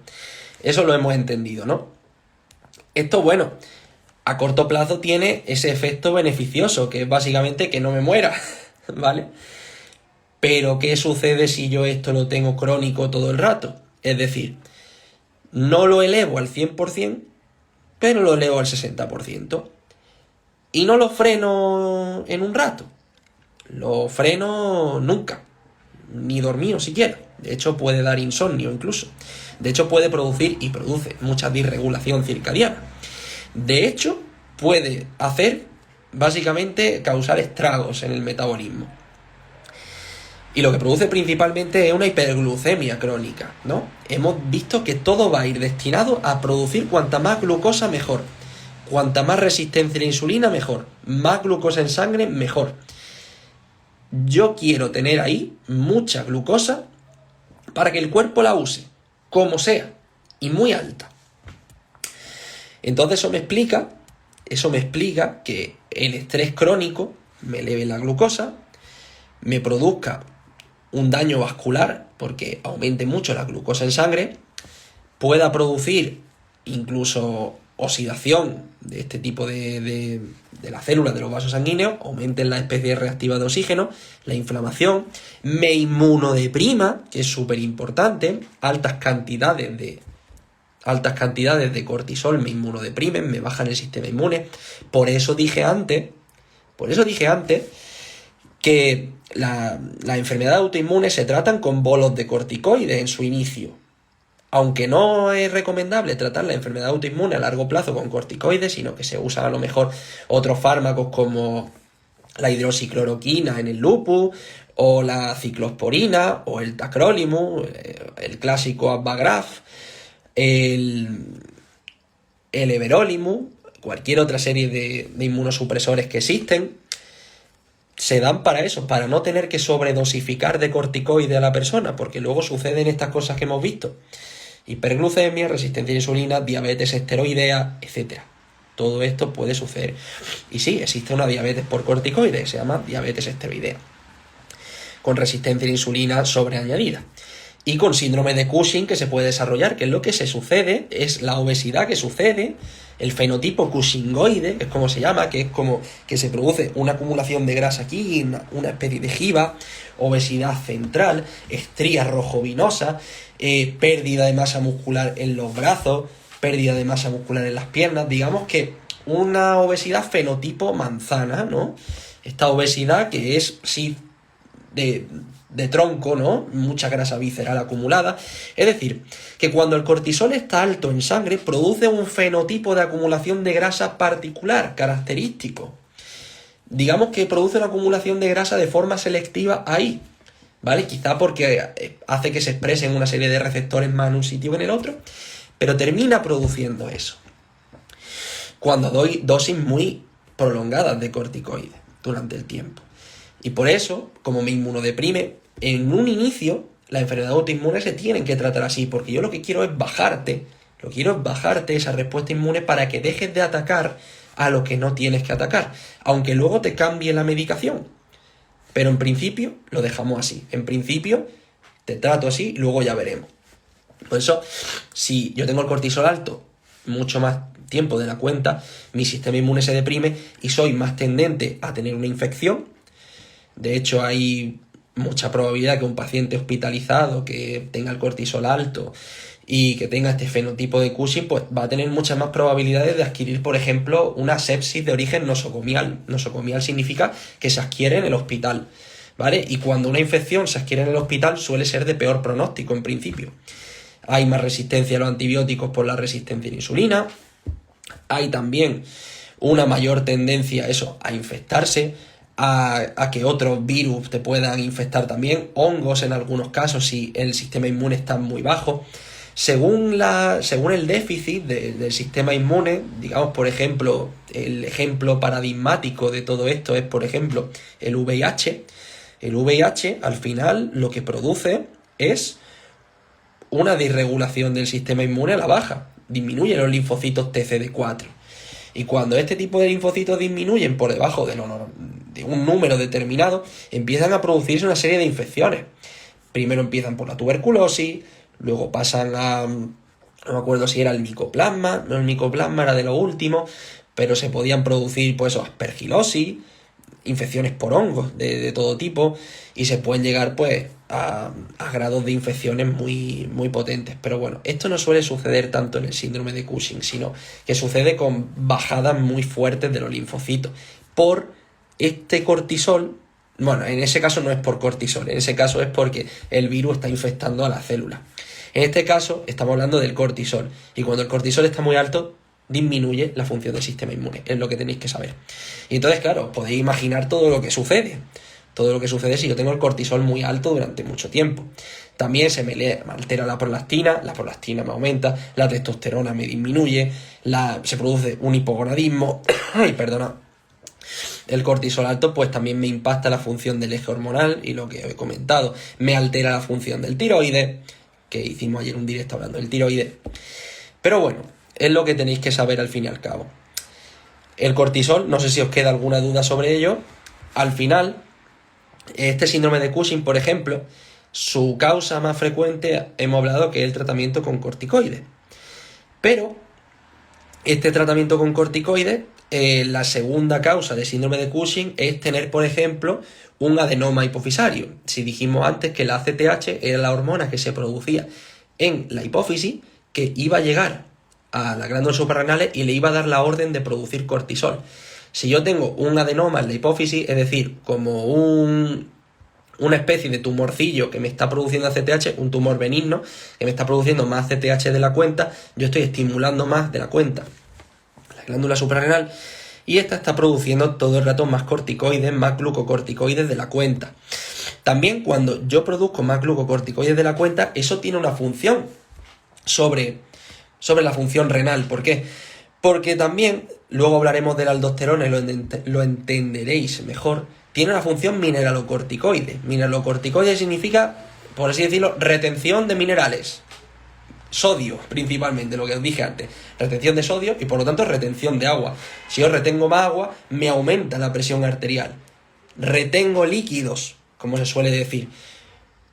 eso lo hemos entendido, ¿no? Esto, bueno, a corto plazo tiene ese efecto beneficioso, que es básicamente que no me muera, ¿vale? Pero, ¿qué sucede si yo esto lo tengo crónico todo el rato? Es decir, no lo elevo al 100%, pero lo elevo al 60%. Y no lo freno en un rato. Lo freno nunca. Ni dormido siquiera. De hecho, puede dar insomnio incluso. De hecho, puede producir y produce mucha disregulación circadiana. De hecho, puede hacer, básicamente, causar estragos en el metabolismo. Y lo que produce principalmente es una hiperglucemia crónica, ¿no? Hemos visto que todo va a ir destinado a producir cuanta más glucosa mejor. Cuanta más resistencia a la insulina mejor. Más glucosa en sangre mejor. Yo quiero tener ahí mucha glucosa para que el cuerpo la use, como sea, y muy alta. Entonces eso me explica que el estrés crónico me eleve la glucosa, me produzca un daño vascular, porque aumente mucho la glucosa en sangre, pueda producir incluso oxidación de este tipo de las células de los vasos sanguíneos, aumenten la especie reactiva de oxígeno, la inflamación, me inmunodeprima, que es súper importante, altas cantidades de cortisol me inmunodeprimen, me bajan el sistema inmune. Por eso dije antes que las enfermedades autoinmunes se tratan con bolos de corticoides en su inicio. Aunque no es recomendable tratar la enfermedad autoinmune a largo plazo con corticoides, sino que se usan a lo mejor otros fármacos como la hidroxicloroquina en el lupus, o la ciclosporina, o el tacrolimus, el clásico Abagraf, el everolimus, cualquier otra serie de inmunosupresores que existen, se dan para eso, para no tener que sobredosificar de corticoide a la persona, porque luego suceden estas cosas que hemos visto. Hiperglucemia, resistencia a la insulina, diabetes esteroidea, etc. Todo esto puede suceder. Y sí, existe una diabetes por corticoides, se llama diabetes esteroidea, con resistencia a la insulina sobreañadida. Y con síndrome de Cushing que se puede desarrollar, que es lo que se sucede, es la obesidad que sucede, el fenotipo cushingoide, que es como se llama, que es como que se produce una acumulación de grasa aquí, una especie de jiba, obesidad central, estrías rojovinosas, pérdida de masa muscular en los brazos, pérdida de masa muscular en las piernas, digamos que una obesidad fenotipo manzana, ¿no? Esta obesidad que es, sí, de tronco, ¿no? Mucha grasa visceral acumulada. Es decir, que cuando el cortisol está alto en sangre, produce un fenotipo de acumulación de grasa particular, característico. Digamos que produce una acumulación de grasa de forma selectiva ahí, ¿vale? Quizá porque hace que se expresen una serie de receptores más en un sitio que en el otro, pero termina produciendo eso. Cuando doy dosis muy prolongadas de corticoides durante el tiempo. Y por eso, como me inmunodeprime, en un inicio, las enfermedades autoinmunes se tienen que tratar así, porque yo lo que quiero es bajarte esa respuesta inmune para que dejes de atacar a lo que no tienes que atacar, aunque luego te cambie la medicación. Pero en principio lo dejamos así. En principio te trato así, luego ya veremos. Por eso, si yo tengo el cortisol alto mucho más tiempo de la cuenta, mi sistema inmune se deprime y soy más tendente a tener una infección. De hecho, hay mucha probabilidad que un paciente hospitalizado que tenga el cortisol alto y que tenga este fenotipo de Cushing, pues va a tener muchas más probabilidades de adquirir, por ejemplo, una sepsis de origen nosocomial. Nosocomial significa que se adquiere en el hospital, ¿vale? Y cuando una infección se adquiere en el hospital suele ser de peor pronóstico en principio. Hay más resistencia a los antibióticos por la resistencia a la insulina. Hay también una mayor tendencia a infectarse, a que otros virus te puedan infectar también, hongos en algunos casos si el sistema inmune está muy bajo. Según el déficit del sistema inmune, digamos, por ejemplo, el ejemplo paradigmático de todo esto es, por ejemplo, el VIH. El VIH, al final, lo que produce es una disregulación del sistema inmune a la baja. Disminuye los linfocitos TCD4. Y cuando este tipo de linfocitos disminuyen por debajo de un número determinado, empiezan a producirse una serie de infecciones. Primero empiezan por la tuberculosis, luego pasan a... no me acuerdo si era el micoplasma, no, el micoplasma era de lo último, pero se podían producir pues aspergilosis, infecciones por hongos de todo tipo, y se pueden llegar pues a grados de infecciones muy, muy potentes. Pero bueno, esto no suele suceder tanto en el síndrome de Cushing, sino que sucede con bajadas muy fuertes de los linfocitos por este cortisol. Bueno, en ese caso no es por cortisol, en ese caso es porque el virus está infectando a las células. En este caso estamos hablando del cortisol, y cuando el cortisol está muy alto disminuye la función del sistema inmune, es lo que tenéis que saber. Y entonces, claro, podéis imaginar todo lo que sucede si yo tengo el cortisol muy alto durante mucho tiempo. También se me altera la prolactina me aumenta, la testosterona me disminuye, se produce un hipogonadismo, el cortisol alto pues también me impacta la función del eje hormonal y lo que he comentado, me altera la función del tiroides, que hicimos ayer un directo hablando del tiroides. Pero bueno, es lo que tenéis que saber al fin y al cabo. El cortisol, no sé si os queda alguna duda sobre ello. Al final, este síndrome de Cushing, por ejemplo, su causa más frecuente hemos hablado que es el tratamiento con corticoides. Pero este tratamiento con corticoides, la segunda causa de síndrome de Cushing es tener, por ejemplo, un adenoma hipofisario. Si dijimos antes que la ACTH era la hormona que se producía en la hipófisis, que iba a llegar a las glándulas suprarrenales y le iba a dar la orden de producir cortisol. Si yo tengo un adenoma en la hipófisis, es decir, como una especie de tumorcillo que me está produciendo ACTH, un tumor benigno que me está produciendo más ACTH de la cuenta, yo estoy estimulando más de la cuenta la glándula suprarrenal, y esta está produciendo todo el rato más corticoides, más glucocorticoides de la cuenta. También cuando yo produzco más glucocorticoides de la cuenta, eso tiene una función sobre la función renal. ¿Por qué? Porque también, luego hablaremos de la aldosterona y lo entenderéis mejor, tiene una función mineralocorticoide. Mineralocorticoide significa, por así decirlo, retención de minerales. Sodio, principalmente, lo que os dije antes. Retención de sodio y por lo tanto retención de agua. Si yo retengo más agua, me aumenta la presión arterial. Retengo líquidos, como se suele decir.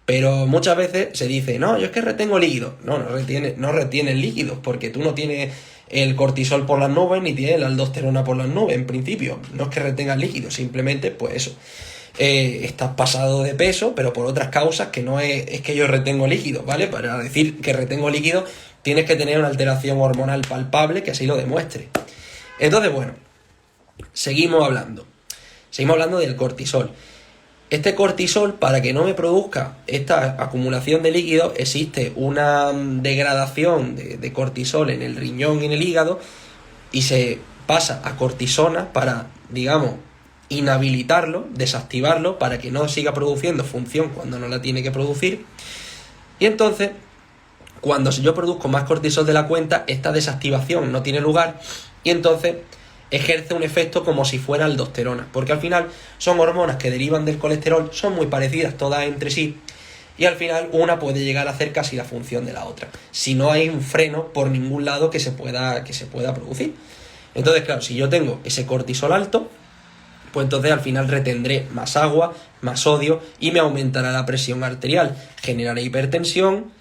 Pero muchas veces se dice, no, yo es que retengo líquidos. No retienes líquidos, porque tú no tienes el cortisol por las nubes ni tienes la aldosterona por las nubes, en principio. No es que retengas líquidos, simplemente, pues eso. Estás pasado de peso, pero por otras causas que no es que yo retengo líquidos, ¿vale? Para decir que retengo líquidos tienes que tener una alteración hormonal palpable que así lo demuestre. Entonces, bueno, seguimos hablando del cortisol. Este cortisol, para que no me produzca esta acumulación de líquidos, existe una degradación de cortisol en el riñón y en el hígado y se pasa a cortisona para, digamos, inhabilitarlo, desactivarlo, para que no siga produciendo función cuando no la tiene que producir. Y entonces, cuando yo produzco más cortisol de la cuenta, esta desactivación no tiene lugar y entonces ejerce un efecto como si fuera aldosterona, porque al final son hormonas que derivan del colesterol, son muy parecidas todas entre sí, y al final una puede llegar a hacer casi la función de la otra, si no hay un freno por ningún lado que se pueda producir. Entonces, claro, si yo tengo ese cortisol alto, pues entonces al final retendré más agua, más sodio y me aumentará la presión arterial, generaré hipertensión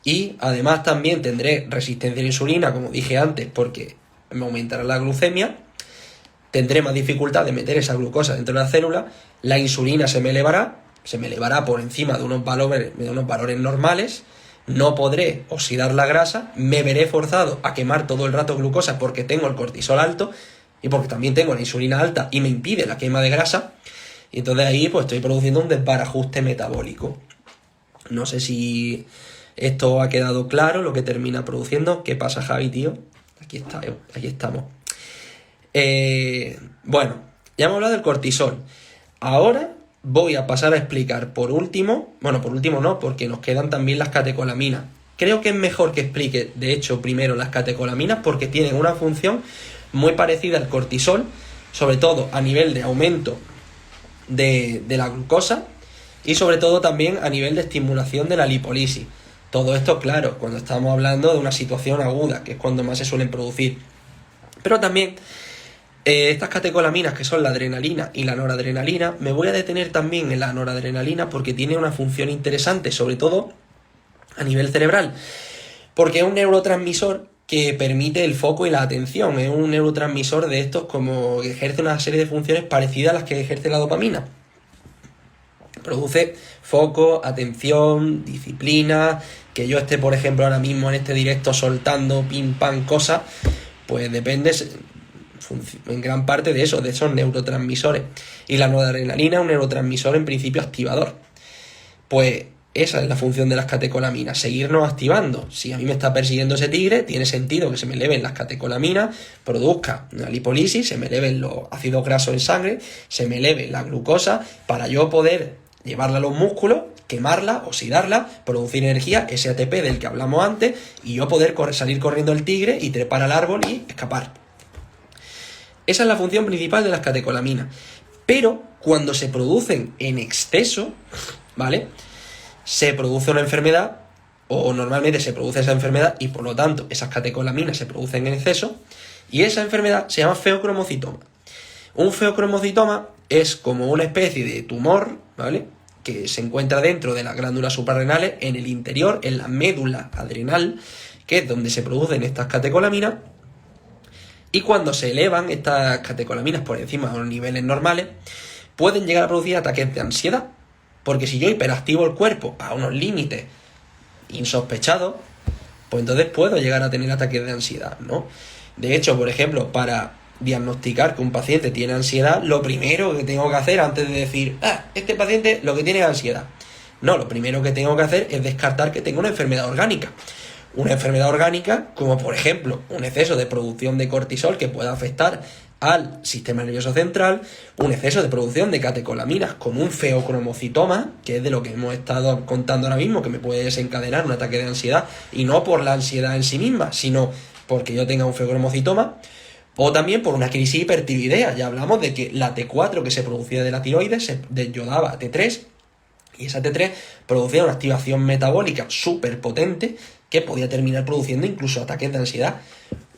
y además también tendré resistencia a la insulina, como dije antes, porque me aumentará la glucemia, tendré más dificultad de meter esa glucosa dentro de la célula, la insulina se me elevará por encima de unos valores normales, no podré oxidar la grasa, me veré forzado a quemar todo el rato glucosa porque tengo el cortisol alto y porque también tengo la insulina alta y me impide la quema de grasa, y entonces ahí pues estoy produciendo un desbarajuste metabólico. No sé si esto ha quedado claro, lo que termina produciendo. ¿Qué pasa, Javi, tío? Aquí estamos. Bueno, ya hemos hablado del cortisol. Ahora voy a pasar a explicar por último no, porque nos quedan también las catecolaminas. Creo que es mejor que explique, de hecho, primero las catecolaminas porque tienen una función muy parecida al cortisol, sobre todo a nivel de aumento de la glucosa y sobre todo también a nivel de estimulación de la lipólisis. Todo esto, claro, cuando estamos hablando de una situación aguda, que es cuando más se suelen producir. Pero también estas catecolaminas, que son la adrenalina y la noradrenalina, me voy a detener también en la noradrenalina porque tiene una función interesante, sobre todo a nivel cerebral, porque es un neurotransmisor que permite el foco y la atención. Es un neurotransmisor de estos como que ejerce una serie de funciones parecidas a las que ejerce la dopamina. Produce foco, atención, disciplina. Que yo esté, por ejemplo, ahora mismo en este directo soltando pim pam cosas, pues depende en gran parte de eso, de esos neurotransmisores. Y la noradrenalina es un neurotransmisor en principio activador. Pues esa es la función de las catecolaminas, seguirnos activando. Si a mí me está persiguiendo ese tigre, tiene sentido que se me eleven las catecolaminas, produzca una lipólisis, se me eleven los ácidos grasos en sangre, se me eleve la glucosa, para yo poder llevarla a los músculos, quemarla, oxidarla, producir energía, ese ATP del que hablamos antes, y yo poder salir corriendo el tigre y trepar al árbol y escapar. Esa es la función principal de las catecolaminas. Pero cuando se producen en exceso, ¿vale?, se produce una enfermedad, o normalmente se produce esa enfermedad, y por lo tanto esas catecolaminas se producen en exceso, y esa enfermedad se llama feocromocitoma. Un feocromocitoma es como una especie de tumor, ¿vale?, que se encuentra dentro de las glándulas suprarrenales, en el interior, en la médula adrenal, que es donde se producen estas catecolaminas, y cuando se elevan estas catecolaminas por encima de los niveles normales, pueden llegar a producir ataques de ansiedad. Porque si yo hiperactivo el cuerpo a unos límites insospechados, pues entonces puedo llegar a tener ataques de ansiedad, ¿no? De hecho, por ejemplo, para diagnosticar que un paciente tiene ansiedad, lo primero que tengo que hacer antes de decir, este paciente lo que tiene es ansiedad. No, lo primero que tengo que hacer es descartar que tenga una enfermedad orgánica. Una enfermedad orgánica, como por ejemplo un exceso de producción de cortisol que pueda afectar al sistema nervioso central, un exceso de producción de catecolaminas como un feocromocitoma, que es de lo que hemos estado contando ahora mismo, que me puede desencadenar un ataque de ansiedad, y no por la ansiedad en sí misma, sino porque yo tenga un feocromocitoma, o también por una crisis hipertiroidea. Ya hablamos de que la T4 que se producía de la tiroides se desyodaba a T3, y esa T3 producía una activación metabólica súper potente que podía terminar produciendo incluso ataques de ansiedad.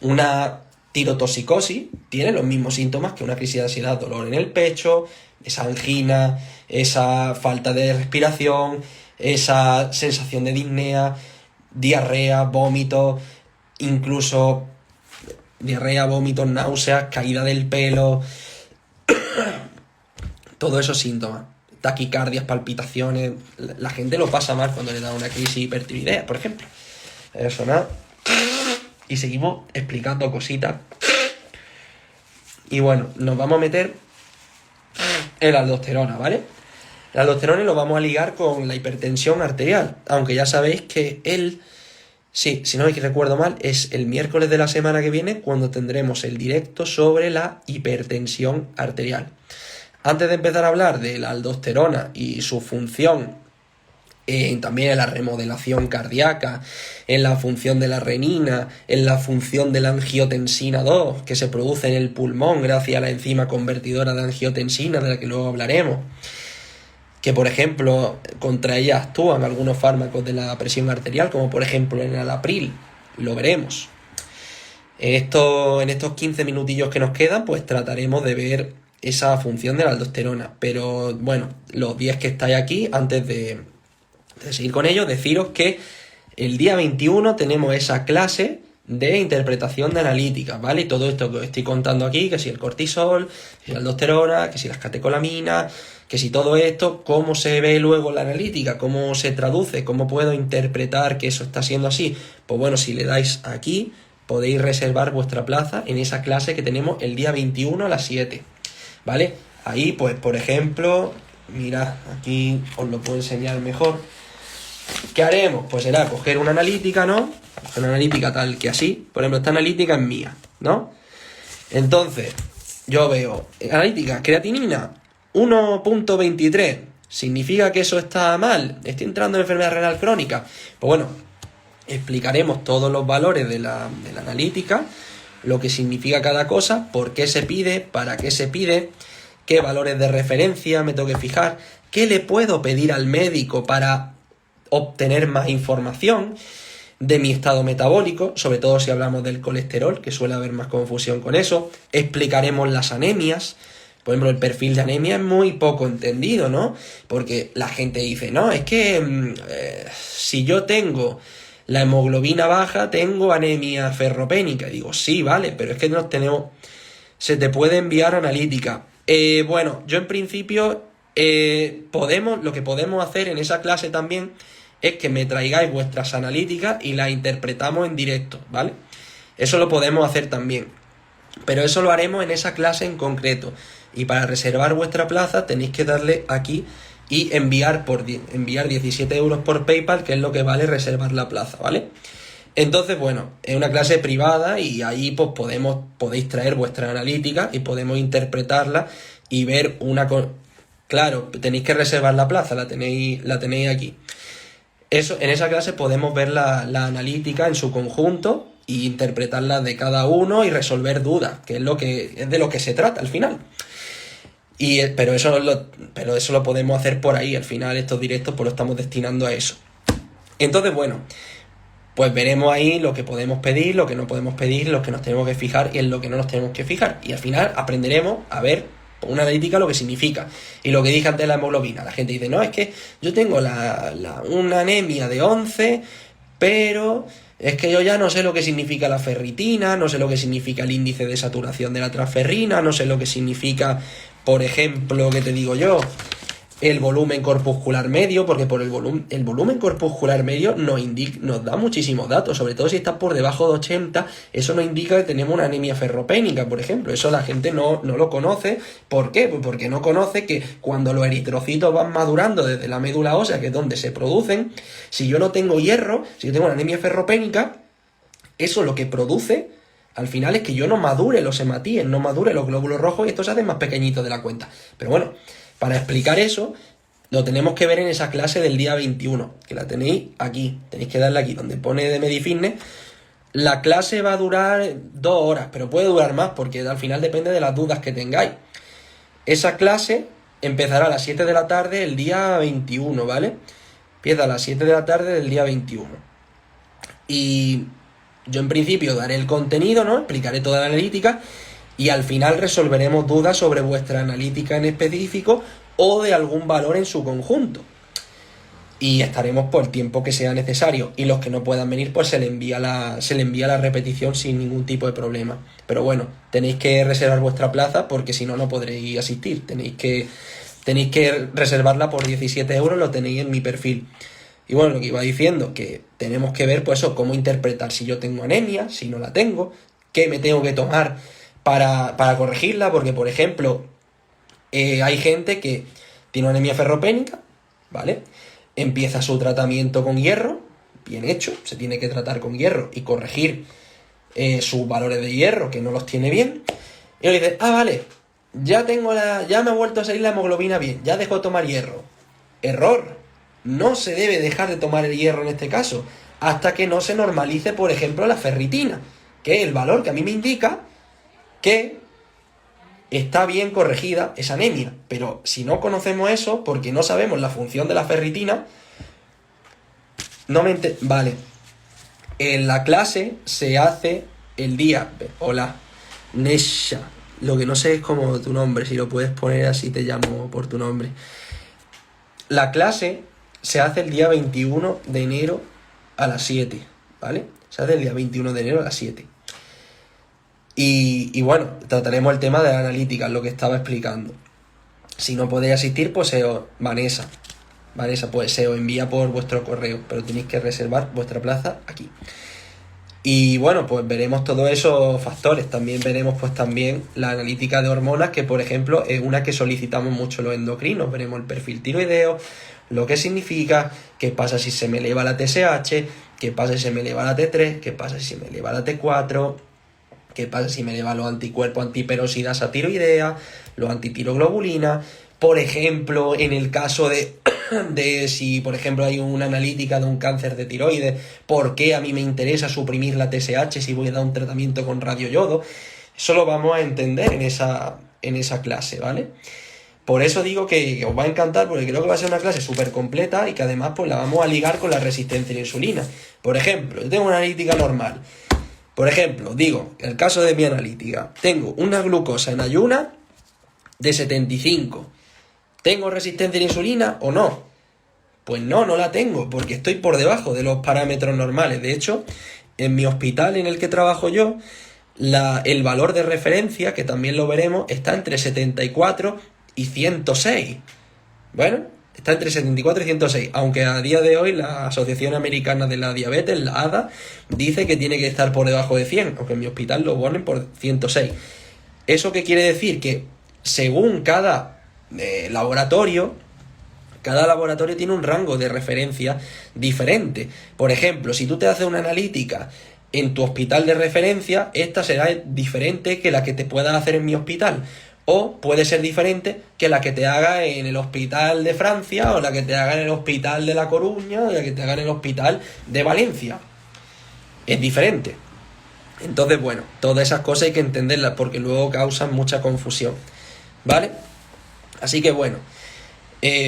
Una tirotoxicosis tiene los mismos síntomas que una crisis de ansiedad: dolor en el pecho, esa angina, esa falta de respiración, esa sensación de disnea, diarrea, vómitos, incluso diarrea, vómitos, náuseas, caída del pelo, todos esos síntomas. Taquicardias, palpitaciones. La gente lo pasa mal cuando le da una crisis hipertiroidea, por ejemplo. Eso nada. Y seguimos explicando cositas. Y bueno, nos vamos a meter en la aldosterona, ¿vale? La aldosterona lo vamos a ligar con la hipertensión arterial. Aunque ya sabéis que si no me recuerdo mal, es el miércoles de la semana que viene cuando tendremos el directo sobre la hipertensión arterial. Antes de empezar a hablar de la aldosterona y su función, también en la remodelación cardíaca, en la función de la renina, en la función de la angiotensina 2 que se produce en el pulmón gracias a la enzima convertidora de angiotensina, de la que luego hablaremos, que por ejemplo contra ella actúan algunos fármacos de la presión arterial, como por ejemplo en el Alapril, lo veremos. En estos 15 minutillos que nos quedan, pues trataremos de ver esa función de la aldosterona. Pero bueno, los 10 que estáis aquí, antes de seguir con ello, deciros que el día 21 tenemos esa clase de interpretación de analíticas, ¿vale? Y todo esto que os estoy contando aquí, que si el cortisol, que si la aldosterona, que si las catecolaminas, que si todo esto, cómo se ve luego la analítica, cómo se traduce, cómo puedo interpretar que eso está siendo así. Pues bueno, si le dais aquí, podéis reservar vuestra plaza en esa clase que tenemos el día 21 a las 7, ¿vale? Ahí, pues, por ejemplo, mirad, aquí os lo puedo enseñar mejor. ¿Qué haremos? Pues será coger una analítica, ¿no? Coger una analítica tal que así. Por ejemplo, esta analítica es mía, ¿no? Entonces, yo veo analítica, creatinina 1.23. ¿Significa que eso está mal? ¿Estoy entrando en enfermedad renal crónica? Pues bueno, explicaremos todos los valores de la analítica, lo que significa cada cosa, por qué se pide, para qué se pide, qué valores de referencia me tengo que fijar, qué le puedo pedir al médico para obtener más información de mi estado metabólico, sobre todo si hablamos del colesterol, que suele haber más confusión con eso. Explicaremos las anemias. Por ejemplo, el perfil de anemia es muy poco entendido, ¿no? Porque la gente dice, no, es que si yo tengo la hemoglobina baja, tengo anemia ferropénica. Y digo, sí, vale, pero es que no tenemos... Se te puede enviar analítica. Bueno, yo en principio lo que podemos hacer en esa clase también es que me traigáis vuestras analíticas y las interpretamos en directo, ¿vale? Eso lo podemos hacer también, pero eso lo haremos en esa clase en concreto. Y para reservar vuestra plaza tenéis que darle aquí y enviar 17 euros por PayPal, que es lo que vale reservar la plaza, ¿vale? Entonces, bueno, es una clase privada y ahí pues podéis traer vuestra analítica y podemos interpretarla y ver Claro, tenéis que reservar la plaza, la tenéis aquí. Eso, en esa clase podemos ver la analítica en su conjunto e interpretarla de cada uno y resolver dudas, que es de lo que se trata al final. Pero eso lo podemos hacer por ahí, al final estos directos pues lo estamos destinando a eso. Entonces, bueno, pues veremos ahí lo que podemos pedir, lo que no podemos pedir, lo que nos tenemos que fijar y en lo que no nos tenemos que fijar. Y al final aprenderemos a ver una analítica lo que significa. Y lo que dije antes de la hemoglobina, la gente dice, no, es que yo tengo una anemia de 11, pero es que yo ya no sé lo que significa la ferritina, no sé lo que significa el índice de saturación de la transferrina, no sé lo que significa, por ejemplo, ¿qué te digo yo? El volumen corpuscular medio, porque por el volumen corpuscular medio nos da muchísimos datos, sobre todo si está por debajo de 80, eso nos indica que tenemos una anemia ferropénica, por ejemplo. Eso la gente no lo conoce. ¿Por qué? Pues porque no conoce que cuando los eritrocitos van madurando desde la médula ósea, que es donde se producen, si yo no tengo hierro, si yo tengo una anemia ferropénica, eso lo que produce al final es que yo no madure los hematíes, no madure los glóbulos rojos y estos se hacen más pequeñitos de la cuenta. Pero bueno, para explicar eso, lo tenemos que ver en esa clase del día 21, que la tenéis aquí. Tenéis que darle aquí, donde pone de Medifitness. La clase va a durar 2 horas, pero puede durar más, porque al final depende de las dudas que tengáis. Esa clase empezará a las 7 de la tarde el día 21, ¿vale? Empieza a las 7 de la tarde del día 21. Y yo en principio daré el contenido, ¿no? Explicaré toda la analítica. Y al final resolveremos dudas sobre vuestra analítica en específico o de algún valor en su conjunto. Y estaremos por el tiempo que sea necesario. Y los que no puedan venir, pues se le envía la repetición sin ningún tipo de problema. Pero bueno, tenéis que reservar vuestra plaza porque si no, no podréis asistir. Tenéis que reservarla por 17 euros, lo tenéis en mi perfil. Y bueno, lo que iba diciendo, que tenemos que ver pues eso, cómo interpretar si yo tengo anemia, si no la tengo, qué me tengo que tomar para corregirla, porque por ejemplo hay gente que tiene una anemia ferropénica, ¿vale? Empieza su tratamiento con hierro, bien hecho, se tiene que tratar con hierro y corregir sus valores de hierro, que no los tiene bien, y le dice, vale, ya me ha vuelto a salir la hemoglobina bien, ya dejo de tomar hierro. Error, no se debe dejar de tomar el hierro en este caso, hasta que no se normalice, por ejemplo, la ferritina, que es el valor que a mí me indica que está bien corregida esa anemia. Pero si no conocemos eso, porque no sabemos la función de la ferritina, vale. En la clase se hace el día... Hola, Nesha. Lo que no sé es como tu nombre, si lo puedes poner así te llamo por tu nombre. La clase se hace el día 21 de enero a las 7, ¿vale? Se hace el día 21 de enero a las 7. Y bueno, trataremos el tema de la analítica, lo que estaba explicando. Si no podéis asistir, pues Vanessa, pues se os envía por vuestro correo, pero tenéis que reservar vuestra plaza aquí. Y bueno, pues veremos todos esos factores. También veremos pues también la analítica de hormonas, que por ejemplo es una que solicitamos mucho los endocrinos. Veremos el perfil tiroideo, lo que significa, qué pasa si se me eleva la TSH, qué pasa si se me eleva la T3, qué pasa si se me eleva la T4, qué pasa si me eleva los anticuerpos antiperoxidasa tiroidea, los antitiroglobulina. Por ejemplo, en el caso de si, por ejemplo, hay una analítica de un cáncer de tiroides, ¿por qué a mí me interesa suprimir la TSH si voy a dar un tratamiento con radioyodo? Eso lo vamos a entender en esa clase, ¿vale? Por eso digo que os va a encantar, porque creo que va a ser una clase súper completa y que además pues la vamos a ligar con la resistencia a la insulina. Por ejemplo, yo tengo una analítica normal. Por ejemplo, digo, en el caso de mi analítica, tengo una glucosa en ayuna de 75. ¿Tengo resistencia a la insulina o no? Pues no la tengo, porque estoy por debajo de los parámetros normales. De hecho, en mi hospital en el que trabajo yo, el valor de referencia, que también lo veremos, está entre 74 y 106. Bueno, está entre 74 y 106, aunque a día de hoy la Asociación Americana de la Diabetes, la ADA, dice que tiene que estar por debajo de 100, aunque en mi hospital lo ponen por 106. ¿Eso qué quiere decir? Que según cada laboratorio tiene un rango de referencia diferente. Por ejemplo, si tú te haces una analítica en tu hospital de referencia, esta será diferente que la que te puedas hacer en mi hospital, o puede ser diferente que la que te haga en el hospital de Francia, o la que te haga en el hospital de La Coruña, o la que te haga en el hospital de Valencia. Es diferente. Entonces, bueno, todas esas cosas hay que entenderlas porque luego causan mucha confusión, ¿vale? Así que bueno,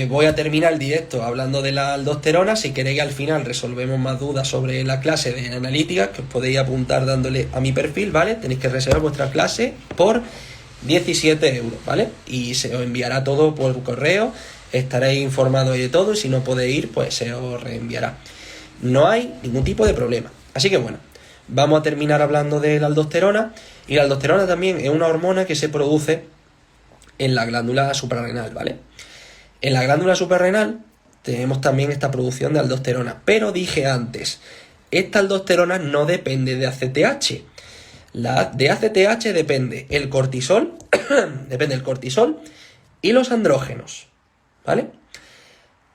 voy a terminar el directo hablando de la aldosterona. Si queréis al final resolvemos más dudas sobre la clase de analítica, que os podéis apuntar dándole a mi perfil, ¿vale? Tenéis que reservar vuestra clase por 17 euros, ¿vale? Y se os enviará todo por correo, estaréis informados de todo y si no podéis ir, pues se os reenviará. No hay ningún tipo de problema. Así que bueno, vamos a terminar hablando de la aldosterona. Y la aldosterona también es una hormona que se produce en la glándula suprarrenal, ¿vale? En la glándula suprarrenal tenemos también esta producción de aldosterona, pero dije antes, esta aldosterona no depende de ACTH. De ACTH depende el cortisol, depende el cortisol y los andrógenos, ¿vale?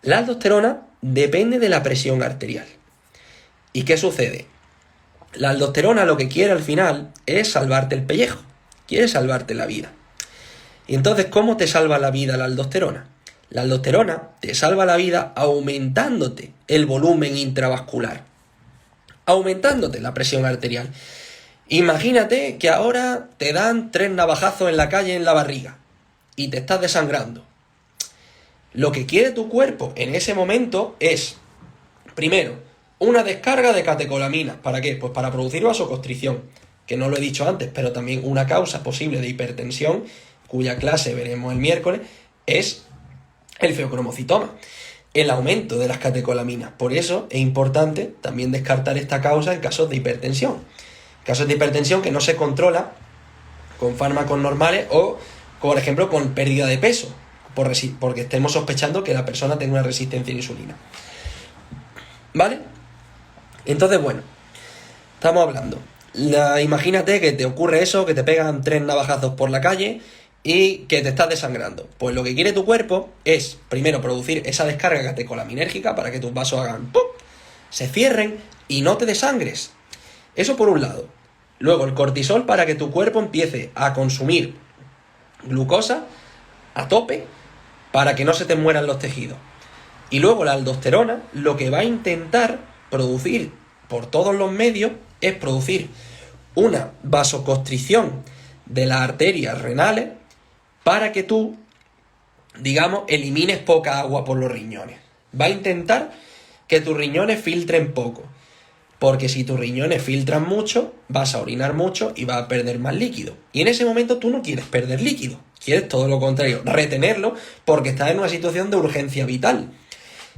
La aldosterona depende de la presión arterial. ¿Y qué sucede? La aldosterona lo que quiere al final es salvarte el pellejo, quiere salvarte la vida. Y entonces, ¿cómo te salva la vida la aldosterona? La aldosterona te salva la vida aumentándote el volumen intravascular, aumentándote la presión arterial. Imagínate que ahora te dan 3 navajazos en la calle en la barriga y te estás desangrando. Lo que quiere tu cuerpo en ese momento es, primero, una descarga de catecolaminas. ¿Para qué? Pues para producir vasoconstricción, que no lo he dicho antes, pero también una causa posible de hipertensión, cuya clase veremos el miércoles, es el feocromocitoma, el aumento de las catecolaminas. Por eso es importante también descartar esta causa en casos de hipertensión. Casos de hipertensión que no se controla con fármacos normales o, por ejemplo, con pérdida de peso, porque estemos sospechando que la persona tenga una resistencia a la insulina. ¿Vale? Entonces, bueno, estamos hablando. Imagínate que te ocurre eso, que te pegan 3 navajazos por la calle y que te estás desangrando. Pues lo que quiere tu cuerpo es, primero, producir esa descarga catecolaminérgica para que tus vasos hagan ¡pum!, se cierren y no te desangres. Eso por un lado. Luego el cortisol para que tu cuerpo empiece a consumir glucosa a tope para que no se te mueran los tejidos. Y luego la aldosterona lo que va a intentar producir por todos los medios es producir una vasoconstricción de las arterias renales para que tú, digamos, elimines poca agua por los riñones. Va a intentar que tus riñones filtren poco, porque si tus riñones filtran mucho, vas a orinar mucho y vas a perder más líquido. Y en ese momento tú no quieres perder líquido, quieres todo lo contrario, retenerlo, porque estás en una situación de urgencia vital.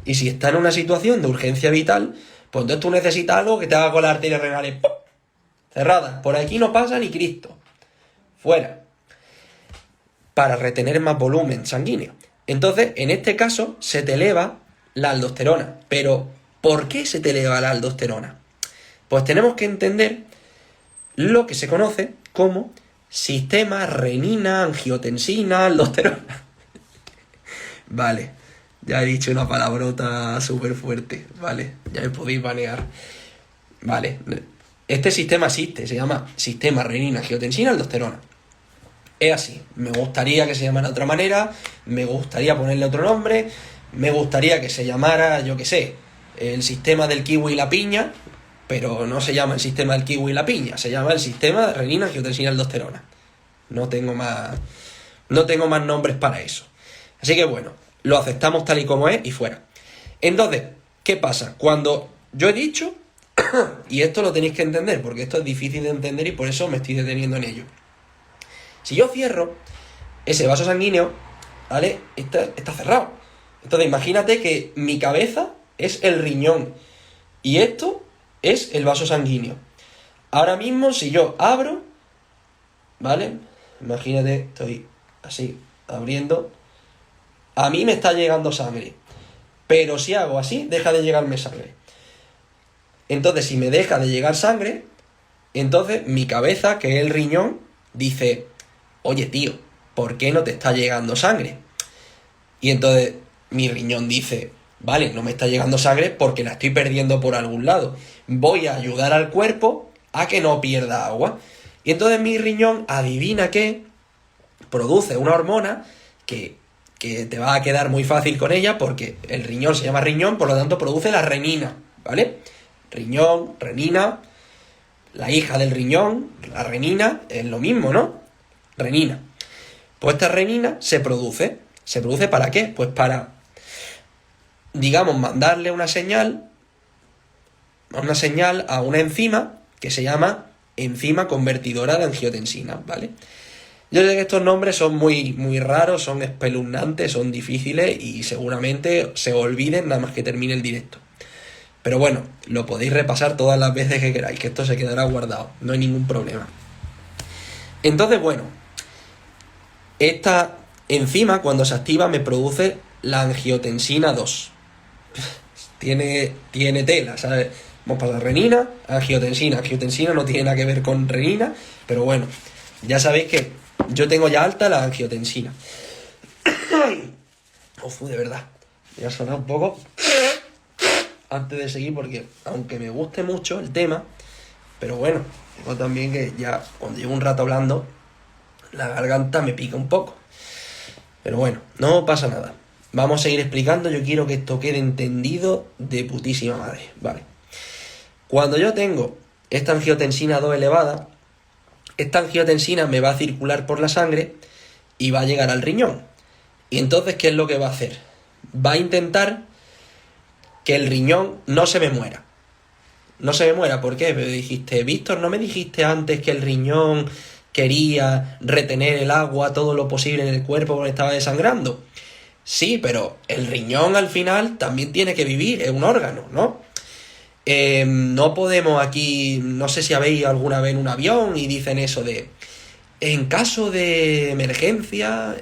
Y si estás en una situación de urgencia vital, Pues entonces tú necesitas algo que te haga con las arterias renales ¡pum! Cerradas. Por aquí no pasa ni Cristo. Fuera. Para retener más volumen sanguíneo. Entonces, en este caso, se te eleva la aldosterona. Pero, ¿por qué se te eleva la aldosterona? Pues tenemos que entender lo que se conoce como sistema renina, angiotensina, aldosterona. Vale, ya he dicho una palabrota súper fuerte, vale, ya me podéis banear. Vale, este sistema existe, se llama sistema renina, angiotensina, aldosterona. Es así, me gustaría que se llamara de otra manera, me gustaría ponerle otro nombre, me gustaría que se llamara, yo qué sé, el sistema del kiwi y la piña, pero no se llama el sistema del kiwi y la piña, se llama el sistema de renina, angiotensina, aldosterona. No tengo más nombres para eso. Así que bueno, lo aceptamos tal y como es y fuera. Entonces, ¿qué pasa? Cuando yo he dicho, y esto lo tenéis que entender, porque esto es difícil de entender y por eso me estoy deteniendo en ello. Si yo cierro ese vaso sanguíneo, ¿vale? Está cerrado. Entonces imagínate que mi cabeza es el riñón y esto es el vaso sanguíneo. Ahora mismo, si yo abro, ¿vale? Imagínate, estoy así, abriendo. A mí me está llegando sangre. Pero si hago así, deja de llegarme sangre. Entonces, si me deja de llegar sangre, entonces mi cabeza, que es el riñón, dice, oye tío, ¿por qué no te está llegando sangre? Y entonces mi riñón dice, vale, no me está llegando sangre porque la estoy perdiendo por algún lado. Voy a ayudar al cuerpo a que no pierda agua. Y entonces mi riñón, adivina qué, produce una hormona que te va a quedar muy fácil con ella porque el riñón se llama riñón, por lo tanto produce la renina, ¿vale? Riñón, renina, la hija del riñón, la renina, es lo mismo, ¿no? Renina. Pues esta renina se produce. ¿Se produce para qué? Pues para, digamos, mandarle una señal a una enzima que se llama enzima convertidora de angiotensina, ¿vale? Yo sé que estos nombres son muy, muy raros, son espeluznantes, son difíciles y seguramente se olviden nada más que termine el directo. Pero bueno, lo podéis repasar todas las veces que queráis, que esto se quedará guardado, no hay ningún problema. Entonces, bueno, esta enzima cuando se activa me produce la angiotensina 2. Tiene tela, ¿sabes? Vamos a pasar renina, angiotensina. Angiotensina no tiene nada que ver con renina, pero bueno, ya sabéis que yo tengo ya alta la angiotensina. Uf, de verdad. Voy a sonar un poco antes de seguir porque, aunque me guste mucho el tema, pero bueno, tengo también que ya cuando llevo un rato hablando, la garganta me pica un poco. Pero bueno, no pasa nada. Vamos a seguir explicando. Yo quiero que esto quede entendido de putísima madre. Vale. Cuando yo tengo esta angiotensina 2 elevada, esta angiotensina me va a circular por la sangre y va a llegar al riñón. Y entonces, ¿qué es lo que va a hacer? Va a intentar que el riñón no se me muera. No se me muera, ¿por qué? Me dijiste, Víctor, ¿no me dijiste antes que el riñón quería retener el agua todo lo posible en el cuerpo porque estaba desangrando? Sí, pero el riñón al final también tiene que vivir, es un órgano, ¿no? No podemos aquí, no sé si habéis alguna vez en un avión y dicen eso de, en caso de emergencia,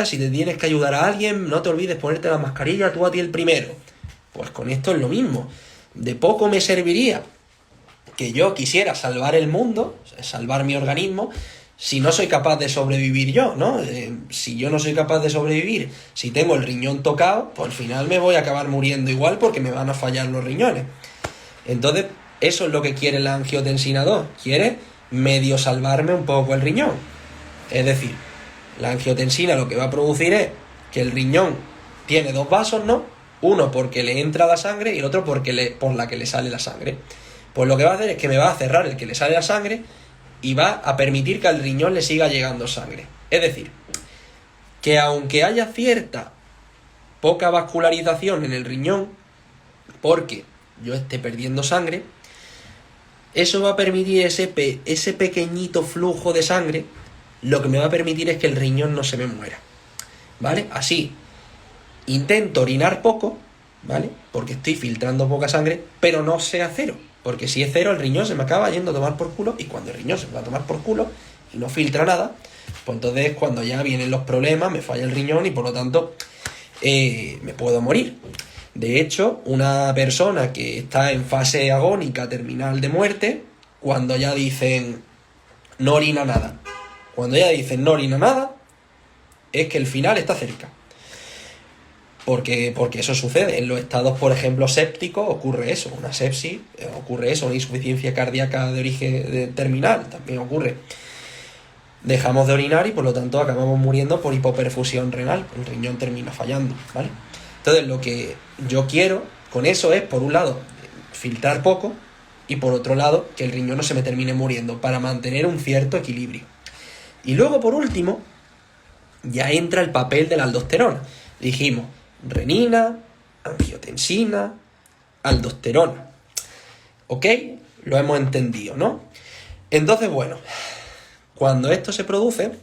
si te tienes que ayudar a alguien, no te olvides ponerte la mascarilla tú a ti el primero. Pues con esto es lo mismo. De poco me serviría que yo quisiera salvar el mundo, salvar mi organismo, si no soy capaz de sobrevivir yo, ¿no? Si yo no soy capaz de sobrevivir, si tengo el riñón tocado, pues al final me voy a acabar muriendo igual porque me van a fallar los riñones. Entonces, eso es lo que quiere la angiotensina 2. Quiere medio salvarme un poco el riñón. Es decir, la angiotensina lo que va a producir es que el riñón tiene dos vasos, ¿no? Uno porque le entra la sangre y el otro por la que le sale la sangre. Pues lo que va a hacer es que me va a cerrar el que le sale la sangre y va a permitir que al riñón le siga llegando sangre. Es decir, que aunque haya cierta poca vascularización en el riñón, porque yo esté perdiendo sangre, eso va a permitir ese pequeñito flujo de sangre, lo que me va a permitir es que el riñón no se me muera. ¿Vale? Así, intento orinar poco, ¿vale? Porque estoy filtrando poca sangre, pero no sea cero. Porque si es cero, el riñón se me acaba yendo a tomar por culo, y cuando el riñón se me va a tomar por culo y no filtra nada, pues entonces cuando ya vienen los problemas, me falla el riñón y por lo tanto me puedo morir. De hecho, una persona que está en fase agónica terminal de muerte, cuando ya dicen no orina nada, es que el final está cerca. Porque eso sucede. En los estados, por ejemplo, sépticos, ocurre eso, una sepsis, ocurre eso, una insuficiencia cardíaca de origen terminal, también ocurre. Dejamos de orinar y por lo tanto acabamos muriendo por hipoperfusión renal, el riñón termina fallando, ¿vale? Entonces lo que yo quiero con eso es, por un lado, filtrar poco, y por otro lado, que el riñón no se me termine muriendo, para mantener un cierto equilibrio. Y luego, por último, ya entra el papel de la aldosterona. Dijimos renina, angiotensina, aldosterona. ¿Ok? Lo hemos entendido, ¿no? Entonces, bueno, cuando esto se produce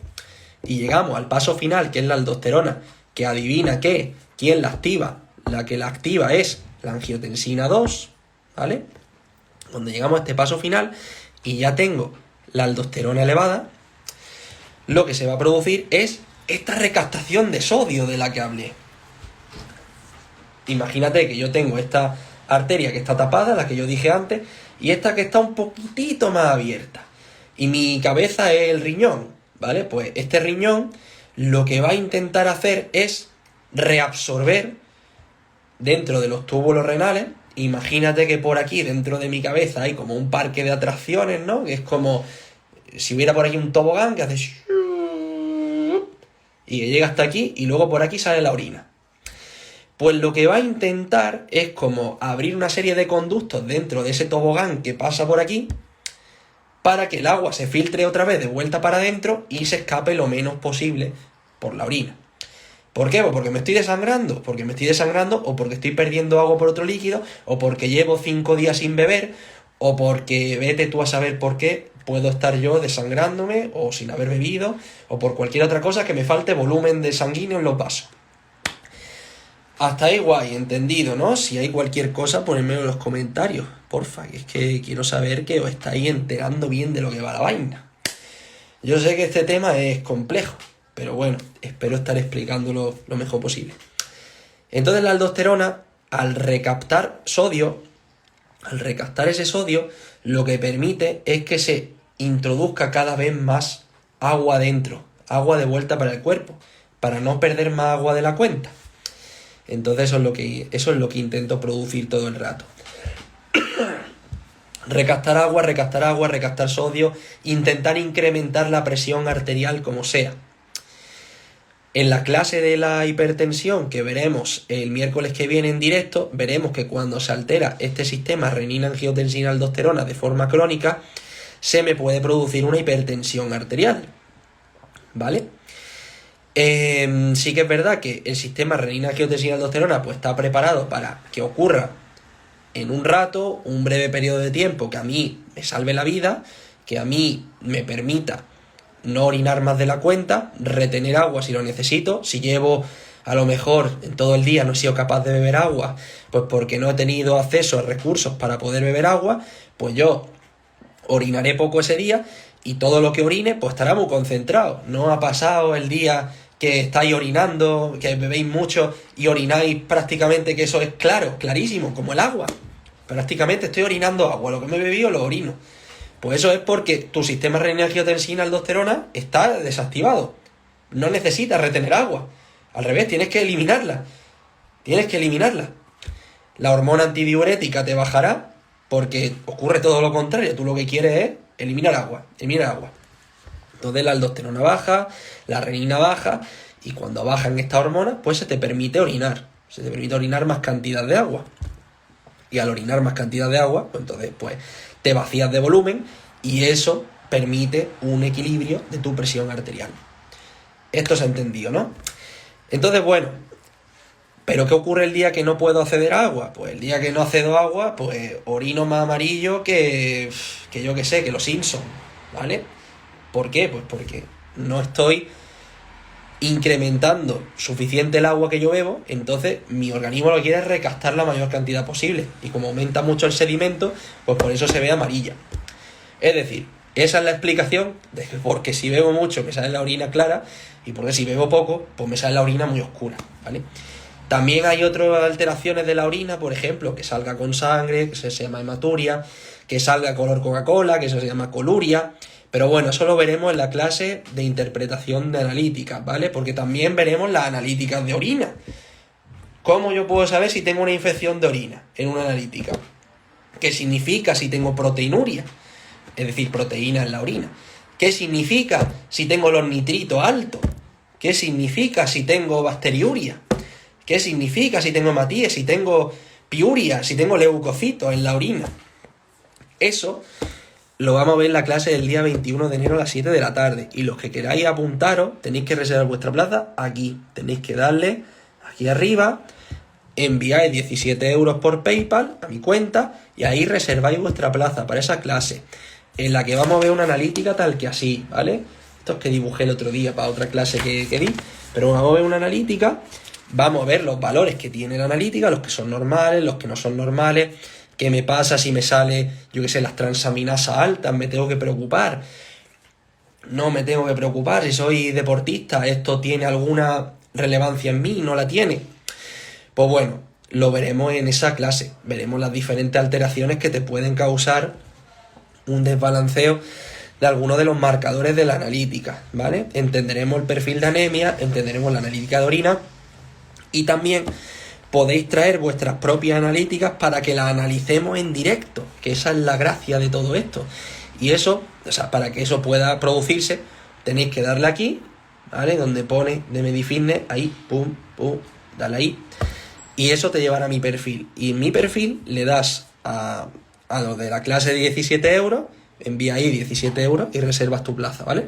y llegamos al paso final, que es la aldosterona, que adivina quién la activa, la que la activa es la angiotensina 2, ¿vale? Cuando llegamos a este paso final y ya tengo la aldosterona elevada, lo que se va a producir es esta recaptación de sodio de la que hablé. Imagínate que yo tengo esta arteria que está tapada, la que yo dije antes, y esta que está un poquitito más abierta. Y mi cabeza es el riñón, ¿vale? Pues este riñón lo que va a intentar hacer es reabsorber dentro de los túbulos renales. Imagínate que por aquí, dentro de mi cabeza, hay como un parque de atracciones, ¿no? Que es como si hubiera por aquí un tobogán que hace y que llega hasta aquí y luego por aquí sale la orina. Pues lo que va a intentar es como abrir una serie de conductos dentro de ese tobogán que pasa por aquí para que el agua se filtre otra vez de vuelta para adentro y se escape lo menos posible por la orina. ¿Por qué? Pues porque me estoy desangrando, o porque estoy perdiendo agua por otro líquido, o porque llevo 5 días sin beber, o porque vete tú a saber por qué puedo estar yo desangrándome o sin haber bebido, o por cualquier otra cosa que me falte volumen de sanguíneo en los vasos. Hasta ahí guay, entendido, ¿no? Si hay cualquier cosa, ponedmelo en los comentarios, porfa, que es que quiero saber que os estáis enterando bien de lo que va la vaina. Yo sé que este tema es complejo, pero bueno, espero estar explicándolo lo mejor posible. Entonces la aldosterona, al recaptar ese sodio, lo que permite es que se introduzca cada vez más agua dentro, agua de vuelta para el cuerpo, para no perder más agua de la cuenta. Entonces eso es lo que intento producir todo el rato. Recaptar agua, recaptar sodio, intentar incrementar la presión arterial como sea. En la clase de la hipertensión que veremos el miércoles que viene en directo, veremos que cuando se altera este sistema renina-angiotensina-aldosterona de forma crónica, se me puede producir una hipertensión arterial, ¿vale? Sí que es verdad que el sistema renina-angiotensina-aldosterona pues está preparado para que ocurra en un rato, un breve periodo de tiempo que a mí me salve la vida, que a mí me permita no orinar más de la cuenta, retener agua si lo necesito. Si llevo a lo mejor en todo el día no he sido capaz de beber agua, pues porque no he tenido acceso a recursos para poder beber agua, pues yo orinaré poco ese día y todo lo que orine pues estará muy concentrado. No ha pasado el día que estáis orinando, que bebéis mucho y orináis prácticamente, que eso es clarísimo, como el agua. Prácticamente estoy orinando agua, lo que me he bebido lo orino. Pues eso es porque tu sistema renina-angiotensina-aldosterona está desactivado. No necesitas retener agua. Al revés, tienes que eliminarla. La hormona antidiurética te bajará porque ocurre todo lo contrario. Tú lo que quieres es eliminar agua. Entonces la aldosterona baja, la renina baja, y cuando bajan estas hormonas, pues se te permite orinar. Se te permite orinar más cantidad de agua. Y al orinar más cantidad de agua, pues entonces pues te vacías de volumen y eso permite un equilibrio de tu presión arterial. Esto se ha entendido, ¿no? Entonces, bueno, ¿pero qué ocurre el día que no puedo acceder a agua? Pues el día que no accedo a agua, pues orino más amarillo que yo que sé, que los Simpsons, ¿vale? ¿Por qué? Pues porque no estoy incrementando suficiente el agua que yo bebo, entonces mi organismo lo que quiere es recaptar la mayor cantidad posible. Y como aumenta mucho el sedimento, pues por eso se ve amarilla. Es decir, esa es la explicación de que porque si bebo mucho me sale la orina clara y porque si bebo poco, pues me sale la orina muy oscura, ¿vale? También hay otras alteraciones de la orina, por ejemplo, que salga con sangre, que eso se llama hematuria, que salga color Coca-Cola, que eso se llama coluria. Pero bueno, eso lo veremos en la clase de interpretación de analíticas, ¿vale? Porque también veremos las analíticas de orina. ¿Cómo yo puedo saber si tengo una infección de orina en una analítica? ¿Qué significa si tengo proteinuria? Es decir, proteína en la orina. ¿Qué significa si tengo los nitritos altos? ¿Qué significa si tengo bacteriuria? ¿Qué significa si tengo hematíes, si tengo piuria, si tengo leucocitos en la orina? Eso lo vamos a ver en la clase del día 21 de enero a las 7 de la tarde. Y los que queráis apuntaros, tenéis que reservar vuestra plaza aquí. Tenéis que darle aquí arriba, enviáis 17 euros por PayPal a mi cuenta y ahí reserváis vuestra plaza para esa clase, en la que vamos a ver una analítica tal que así, ¿vale? Esto es que dibujé el otro día para otra clase que di, pero vamos a ver una analítica, vamos a ver los valores que tiene la analítica, los que son normales, los que no son normales. ¿Qué me pasa si me sale, yo qué sé, las transaminasas altas? ¿Me tengo que preocupar? No me tengo que preocupar. Si soy deportista, ¿esto tiene alguna relevancia en mí? ¿No la tiene? Pues bueno, lo veremos en esa clase. Veremos las diferentes alteraciones que te pueden causar un desbalanceo de algunos de los marcadores de la analítica, ¿vale? Entenderemos el perfil de anemia, entenderemos la analítica de orina y también podéis traer vuestras propias analíticas para que las analicemos en directo, que esa es la gracia de todo esto. Y eso, o sea, para que eso pueda producirse, tenéis que darle aquí, ¿vale? Donde pone de Medifitness, ahí, pum, pum, dale ahí. Y eso te llevará a mi perfil. Y en mi perfil le das a los de la clase de 17 euros, envía ahí 17 euros y reservas tu plaza, ¿vale?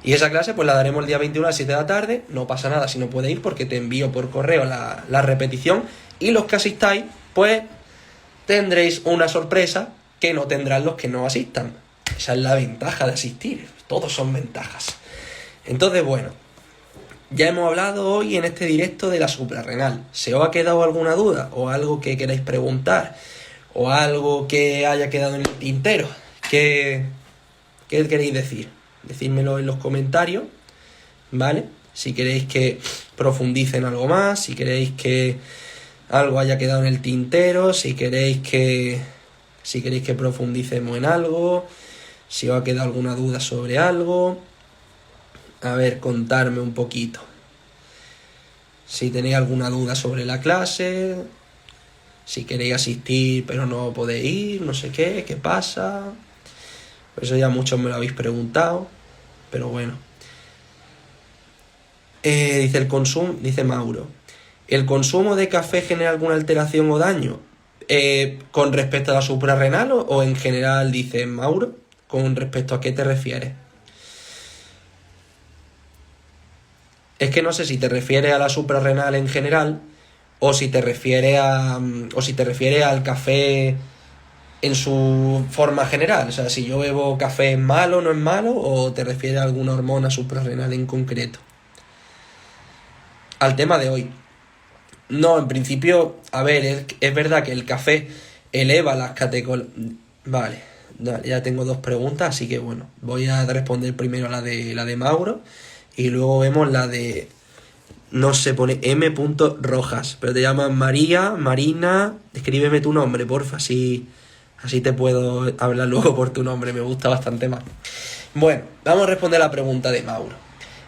Y esa clase pues la daremos el día 21 a las 7 de la tarde. No pasa nada si no puedes ir porque te envío por correo la repetición. Y los que asistáis pues tendréis una sorpresa que no tendrán los que no asistan. Esa es la ventaja de asistir. Todos son ventajas. Entonces bueno, ya hemos hablado hoy en este directo de la suprarrenal. ¿Se os ha quedado alguna duda o algo que queráis preguntar? ¿O algo que haya quedado en el tintero? ¿Qué queréis decir? Decídmelo en los comentarios, ¿vale? Si queréis que profundice en algo más, si queréis que algo haya quedado en el tintero, si queréis que profundicemos en algo, si os ha quedado alguna duda sobre algo. A ver, contarme un poquito. Si tenéis alguna duda sobre la clase, si queréis asistir pero no podéis ir, no sé qué pasa. Eso ya muchos me lo habéis preguntado, pero bueno. Dice el consumo, dice Mauro, ¿el consumo de café genera alguna alteración o daño? ¿Con respecto a la suprarrenal o en general, dice Mauro? ¿Con respecto a qué te refieres? Es que no sé si te refieres a la suprarrenal en general o si te refieres al café en su forma general. O sea, si yo bebo café es malo, no es malo, o te refieres a alguna hormona suprarrenal en concreto. Al tema de hoy. No, en principio, a ver, es verdad que el café eleva las categorías. Vale, ya tengo dos preguntas, así que bueno, voy a responder primero la de Mauro y luego vemos la de, no se pone M. Rojas, pero te llamas María, Marina. Escríbeme tu nombre, porfa, así te puedo hablar luego por tu nombre, me gusta bastante más. Bueno, vamos a responder la pregunta de Mauro.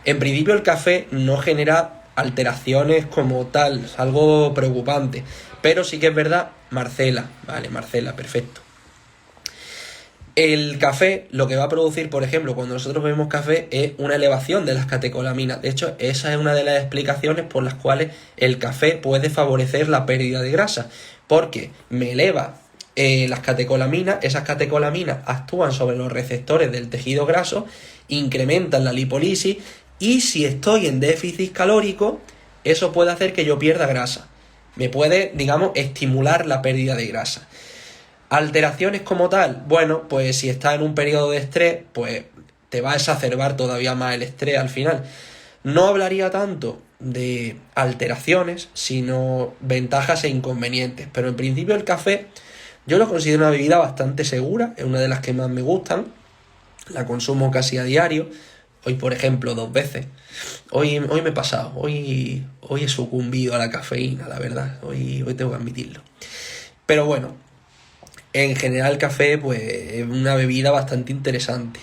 En principio el café no genera alteraciones como tal, es algo preocupante, pero sí que es verdad, Marcela, vale, Marcela, perfecto. El café lo que va a producir, por ejemplo, cuando nosotros bebemos café es una elevación de las catecolaminas. De hecho, esa es una de las explicaciones por las cuales el café puede favorecer la pérdida de grasa, porque me eleva las catecolaminas. Esas catecolaminas actúan sobre los receptores del tejido graso, incrementan la lipólisis y si estoy en déficit calórico, eso puede hacer que yo pierda grasa. Me puede, digamos, estimular la pérdida de grasa. Alteraciones como tal, bueno, pues si estás en un periodo de estrés, pues te va a exacerbar todavía más el estrés al final. No hablaría tanto de alteraciones, sino ventajas e inconvenientes. Pero en principio el café yo lo considero una bebida bastante segura, es una de las que más me gustan. La consumo casi a diario. Hoy, por ejemplo, 2 veces. Hoy me he pasado. Hoy he sucumbido a la cafeína, la verdad. Hoy tengo que admitirlo. Pero bueno, en general el café pues es una bebida bastante interesante.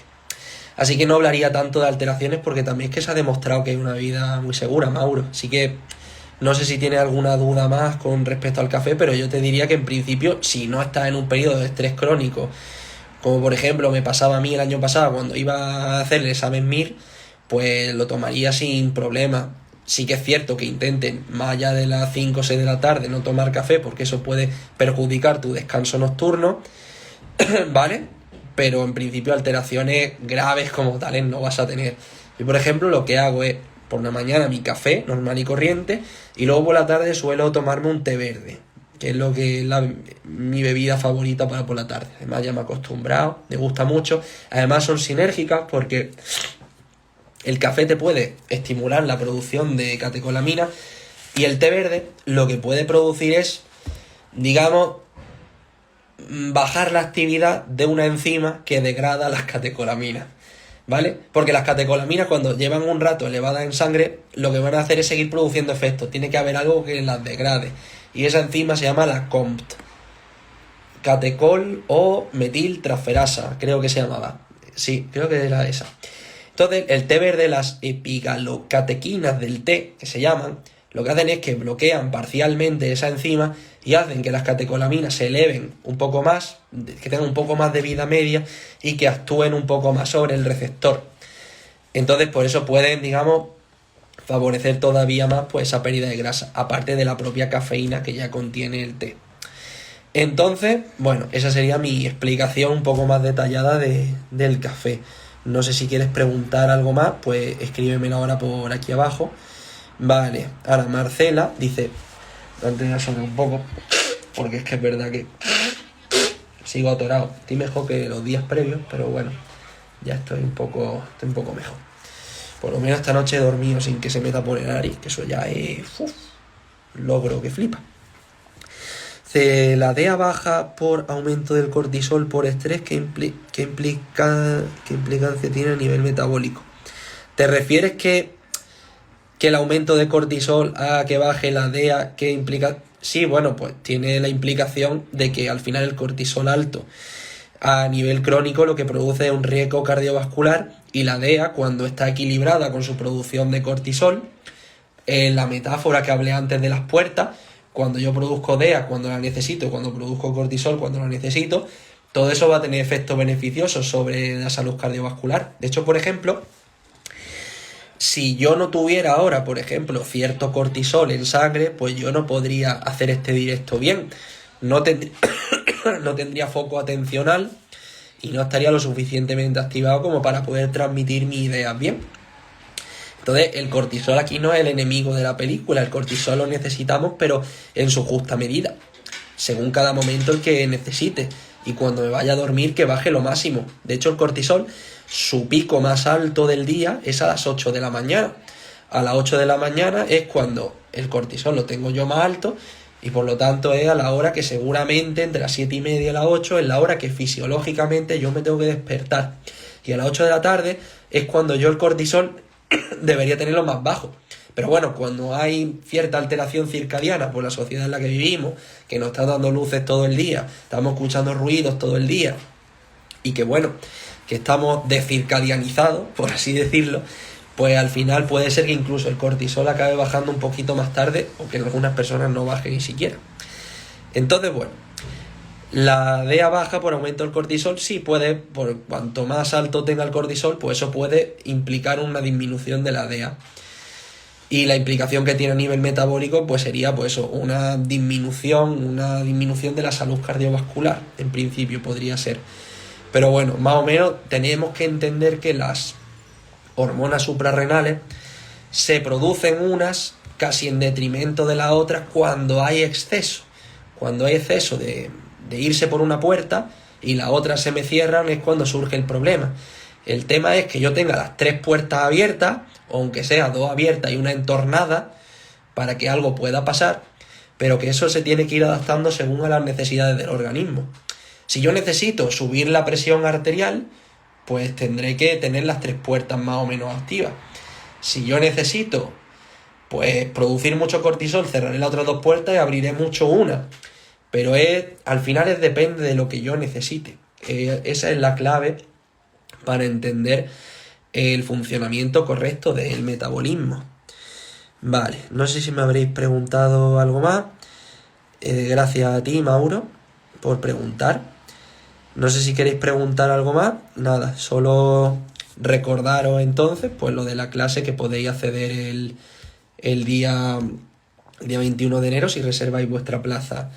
Así que no hablaría tanto de alteraciones porque también es que se ha demostrado que es una bebida muy segura, Mauro. Así que no sé si tienes alguna duda más con respecto al café, pero yo te diría que en principio, si no estás en un periodo de estrés crónico, como por ejemplo me pasaba a mí el año pasado cuando iba a hacer el examen MIR, pues lo tomaría sin problema. Sí que es cierto que intenten, más allá de las 5 o 6 de la tarde, no tomar café porque eso puede perjudicar tu descanso nocturno, ¿vale? Pero en principio alteraciones graves como tales no vas a tener. Yo, por ejemplo, lo que hago es, por la mañana mi café normal y corriente, y luego por la tarde suelo tomarme un té verde, que es lo que mi bebida favorita para por la tarde. Además ya me he acostumbrado, me gusta mucho. Además son sinérgicas porque el café te puede estimular la producción de catecolaminas y el té verde lo que puede producir es, digamos, bajar la actividad de una enzima que degrada las catecolaminas, ¿vale? Porque las catecolaminas cuando llevan un rato elevadas en sangre, lo que van a hacer es seguir produciendo efectos. Tiene que haber algo que las degrade. Y esa enzima se llama la COMT. Catecol o metiltransferasa, creo que se llamaba. Sí, creo que era esa. Entonces, el té verde, las epigalocatequinas del té, que se llaman, lo que hacen es que bloquean parcialmente esa enzima y hacen que las catecolaminas se eleven un poco más, que tengan un poco más de vida media y que actúen un poco más sobre el receptor. Entonces, por eso pueden, digamos, favorecer todavía más pues esa pérdida de grasa, aparte de la propia cafeína que ya contiene el té. Entonces, bueno, esa sería mi explicación un poco más detallada del café. No sé si quieres preguntar algo más, pues escríbemelo ahora por aquí abajo. Vale, ahora Marcela dice, antes de asomar un poco, porque es que es verdad que sigo atorado. Estoy mejor que los días previos, pero bueno, ya estoy un poco mejor. Por lo menos esta noche he dormido sin que se meta por el nariz, que eso ya es logro que flipa. La DEA baja por aumento del cortisol por estrés, ¿qué implicancia tiene a nivel metabólico? ¿Te refieres que el aumento de cortisol a que baje la DEA, qué implica? Sí, bueno, pues tiene la implicación de que al final el cortisol alto a nivel crónico lo que produce es un riesgo cardiovascular, y la DEA, cuando está equilibrada con su producción de cortisol, en la metáfora que hablé antes de las puertas, cuando yo produzco DEA cuando la necesito, cuando produzco cortisol cuando la necesito, todo eso va a tener efectos beneficiosos sobre la salud cardiovascular. De hecho, por ejemplo, si yo no tuviera ahora, por ejemplo, cierto cortisol en sangre, pues yo no podría hacer este directo bien. No tendría foco atencional y no estaría lo suficientemente activado como para poder transmitir mis ideas bien. Entonces, el cortisol aquí no es el enemigo de la película. El cortisol lo necesitamos, pero en su justa medida, según cada momento el que necesite. Y cuando me vaya a dormir, que baje lo máximo. De hecho, el cortisol, su pico más alto del día es a las 8 de la mañana. A las 8 de la mañana es cuando el cortisol lo tengo yo más alto, y por lo tanto es a la hora que seguramente entre las 7:30 y las 8 es la hora que fisiológicamente yo me tengo que despertar. Y a las 8 de la tarde es cuando yo el cortisol debería tenerlo más bajo. Pero bueno, cuando hay cierta alteración circadiana por la sociedad en la que vivimos, que nos está dando luces todo el día, estamos escuchando ruidos todo el día, y que bueno, que estamos descircadianizados, por así decirlo, pues al final puede ser que incluso el cortisol acabe bajando un poquito más tarde, o que en algunas personas no baje ni siquiera. Entonces, bueno, la DEA baja por aumento del cortisol, sí puede, por cuanto más alto tenga el cortisol, pues eso puede implicar una disminución de la DEA. Y la implicación que tiene a nivel metabólico, pues sería pues eso, una disminución de la salud cardiovascular, en principio podría ser. Pero bueno, más o menos tenemos que entender que las hormonas suprarrenales se producen unas casi en detrimento de las otras cuando hay exceso. Cuando hay exceso de irse por una puerta y las otras se me cierran, es cuando surge el problema. El tema es que yo tenga las 3 puertas abiertas, o aunque sea 2 abiertas y una entornada, para que algo pueda pasar, pero que eso se tiene que ir adaptando según a las necesidades del organismo. Si yo necesito subir la presión arterial, pues tendré que tener las 3 puertas más o menos activas. Si yo necesito pues producir mucho cortisol, cerraré las otras 2 puertas y abriré mucho una. Pero al final depende de lo que yo necesite. Esa es la clave para entender el funcionamiento correcto del metabolismo. Vale, no sé si me habréis preguntado algo más. Gracias a ti, Mauro, por preguntar. No sé si queréis preguntar algo más. Nada, solo recordaros entonces pues lo de la clase que podéis acceder el día 21 de enero si reserváis vuestra plaza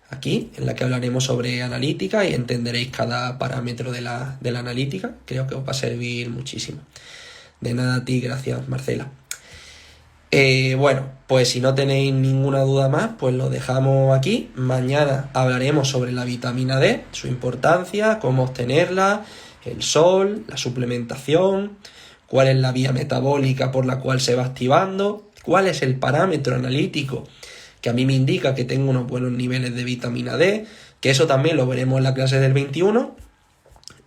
aquí, en la que hablaremos sobre analítica y entenderéis cada parámetro de la analítica. Creo que os va a servir muchísimo. De nada a ti, gracias Marcela. Bueno, pues si no tenéis ninguna duda más, pues lo dejamos aquí. Mañana hablaremos sobre la vitamina D, su importancia, cómo obtenerla, el sol, la suplementación, cuál es la vía metabólica por la cual se va activando, cuál es el parámetro analítico que a mí me indica que tengo unos buenos niveles de vitamina D, que eso también lo veremos en la clase del 21,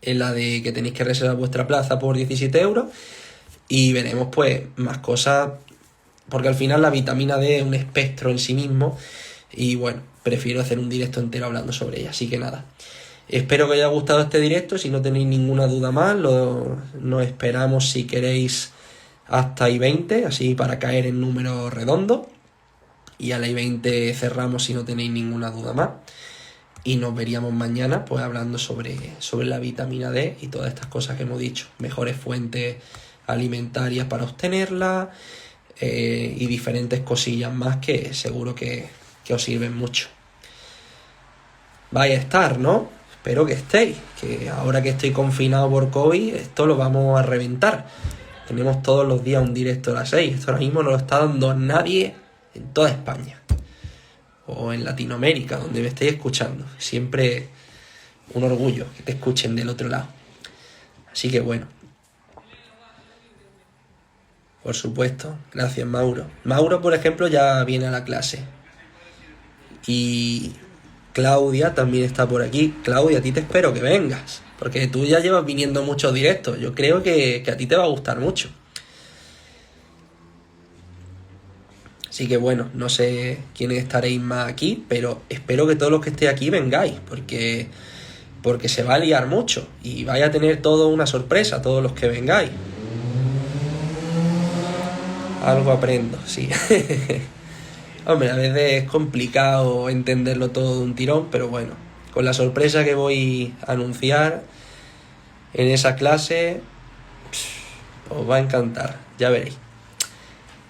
en la de que tenéis que reservar vuestra plaza por 17 euros, y veremos pues más cosas, porque al final la vitamina D es un espectro en sí mismo, y bueno, prefiero hacer un directo entero hablando sobre ella, así que nada. Espero que os haya gustado este directo. Si no tenéis ninguna duda más, nos esperamos si queréis hasta I20, así para caer en números redondos. Y a la I20 cerramos si no tenéis ninguna duda más. Y nos veríamos mañana pues hablando sobre la vitamina D y todas estas cosas que hemos dicho. Mejores fuentes alimentarias para obtenerla y diferentes cosillas más que seguro que os sirven mucho. Vais a estar, ¿no? Espero que estéis, que ahora que estoy confinado por COVID, esto lo vamos a reventar. Tenemos todos los días un directo a las 6. Esto ahora mismo no lo está dando nadie en toda España. O en Latinoamérica, donde me estéis escuchando. Siempre un orgullo que te escuchen del otro lado. Así que bueno. Por supuesto. Gracias, Mauro. Mauro, por ejemplo, ya viene a la clase. Y Claudia también está por aquí. Claudia, a ti te espero que vengas, porque tú ya llevas viniendo muchos directos. Yo creo que a ti te va a gustar mucho. Así que bueno, no sé quiénes estaréis más aquí, pero espero que todos los que estéis aquí vengáis, porque se va a liar mucho y vais a tener todo una sorpresa, todos los que vengáis. Algo aprendo, sí. Hombre, a veces es complicado entenderlo todo de un tirón, pero bueno, con la sorpresa que voy a anunciar en esa clase, os va a encantar, ya veréis.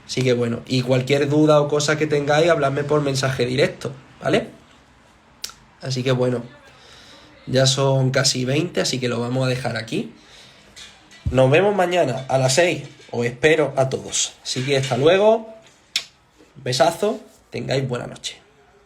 Así que bueno, y cualquier duda o cosa que tengáis, habladme por mensaje directo, ¿vale? Así que bueno, ya son casi 20, así que lo vamos a dejar aquí. Nos vemos mañana a las 6, os espero a todos. Así que hasta luego. Besazo, tengáis buena noche.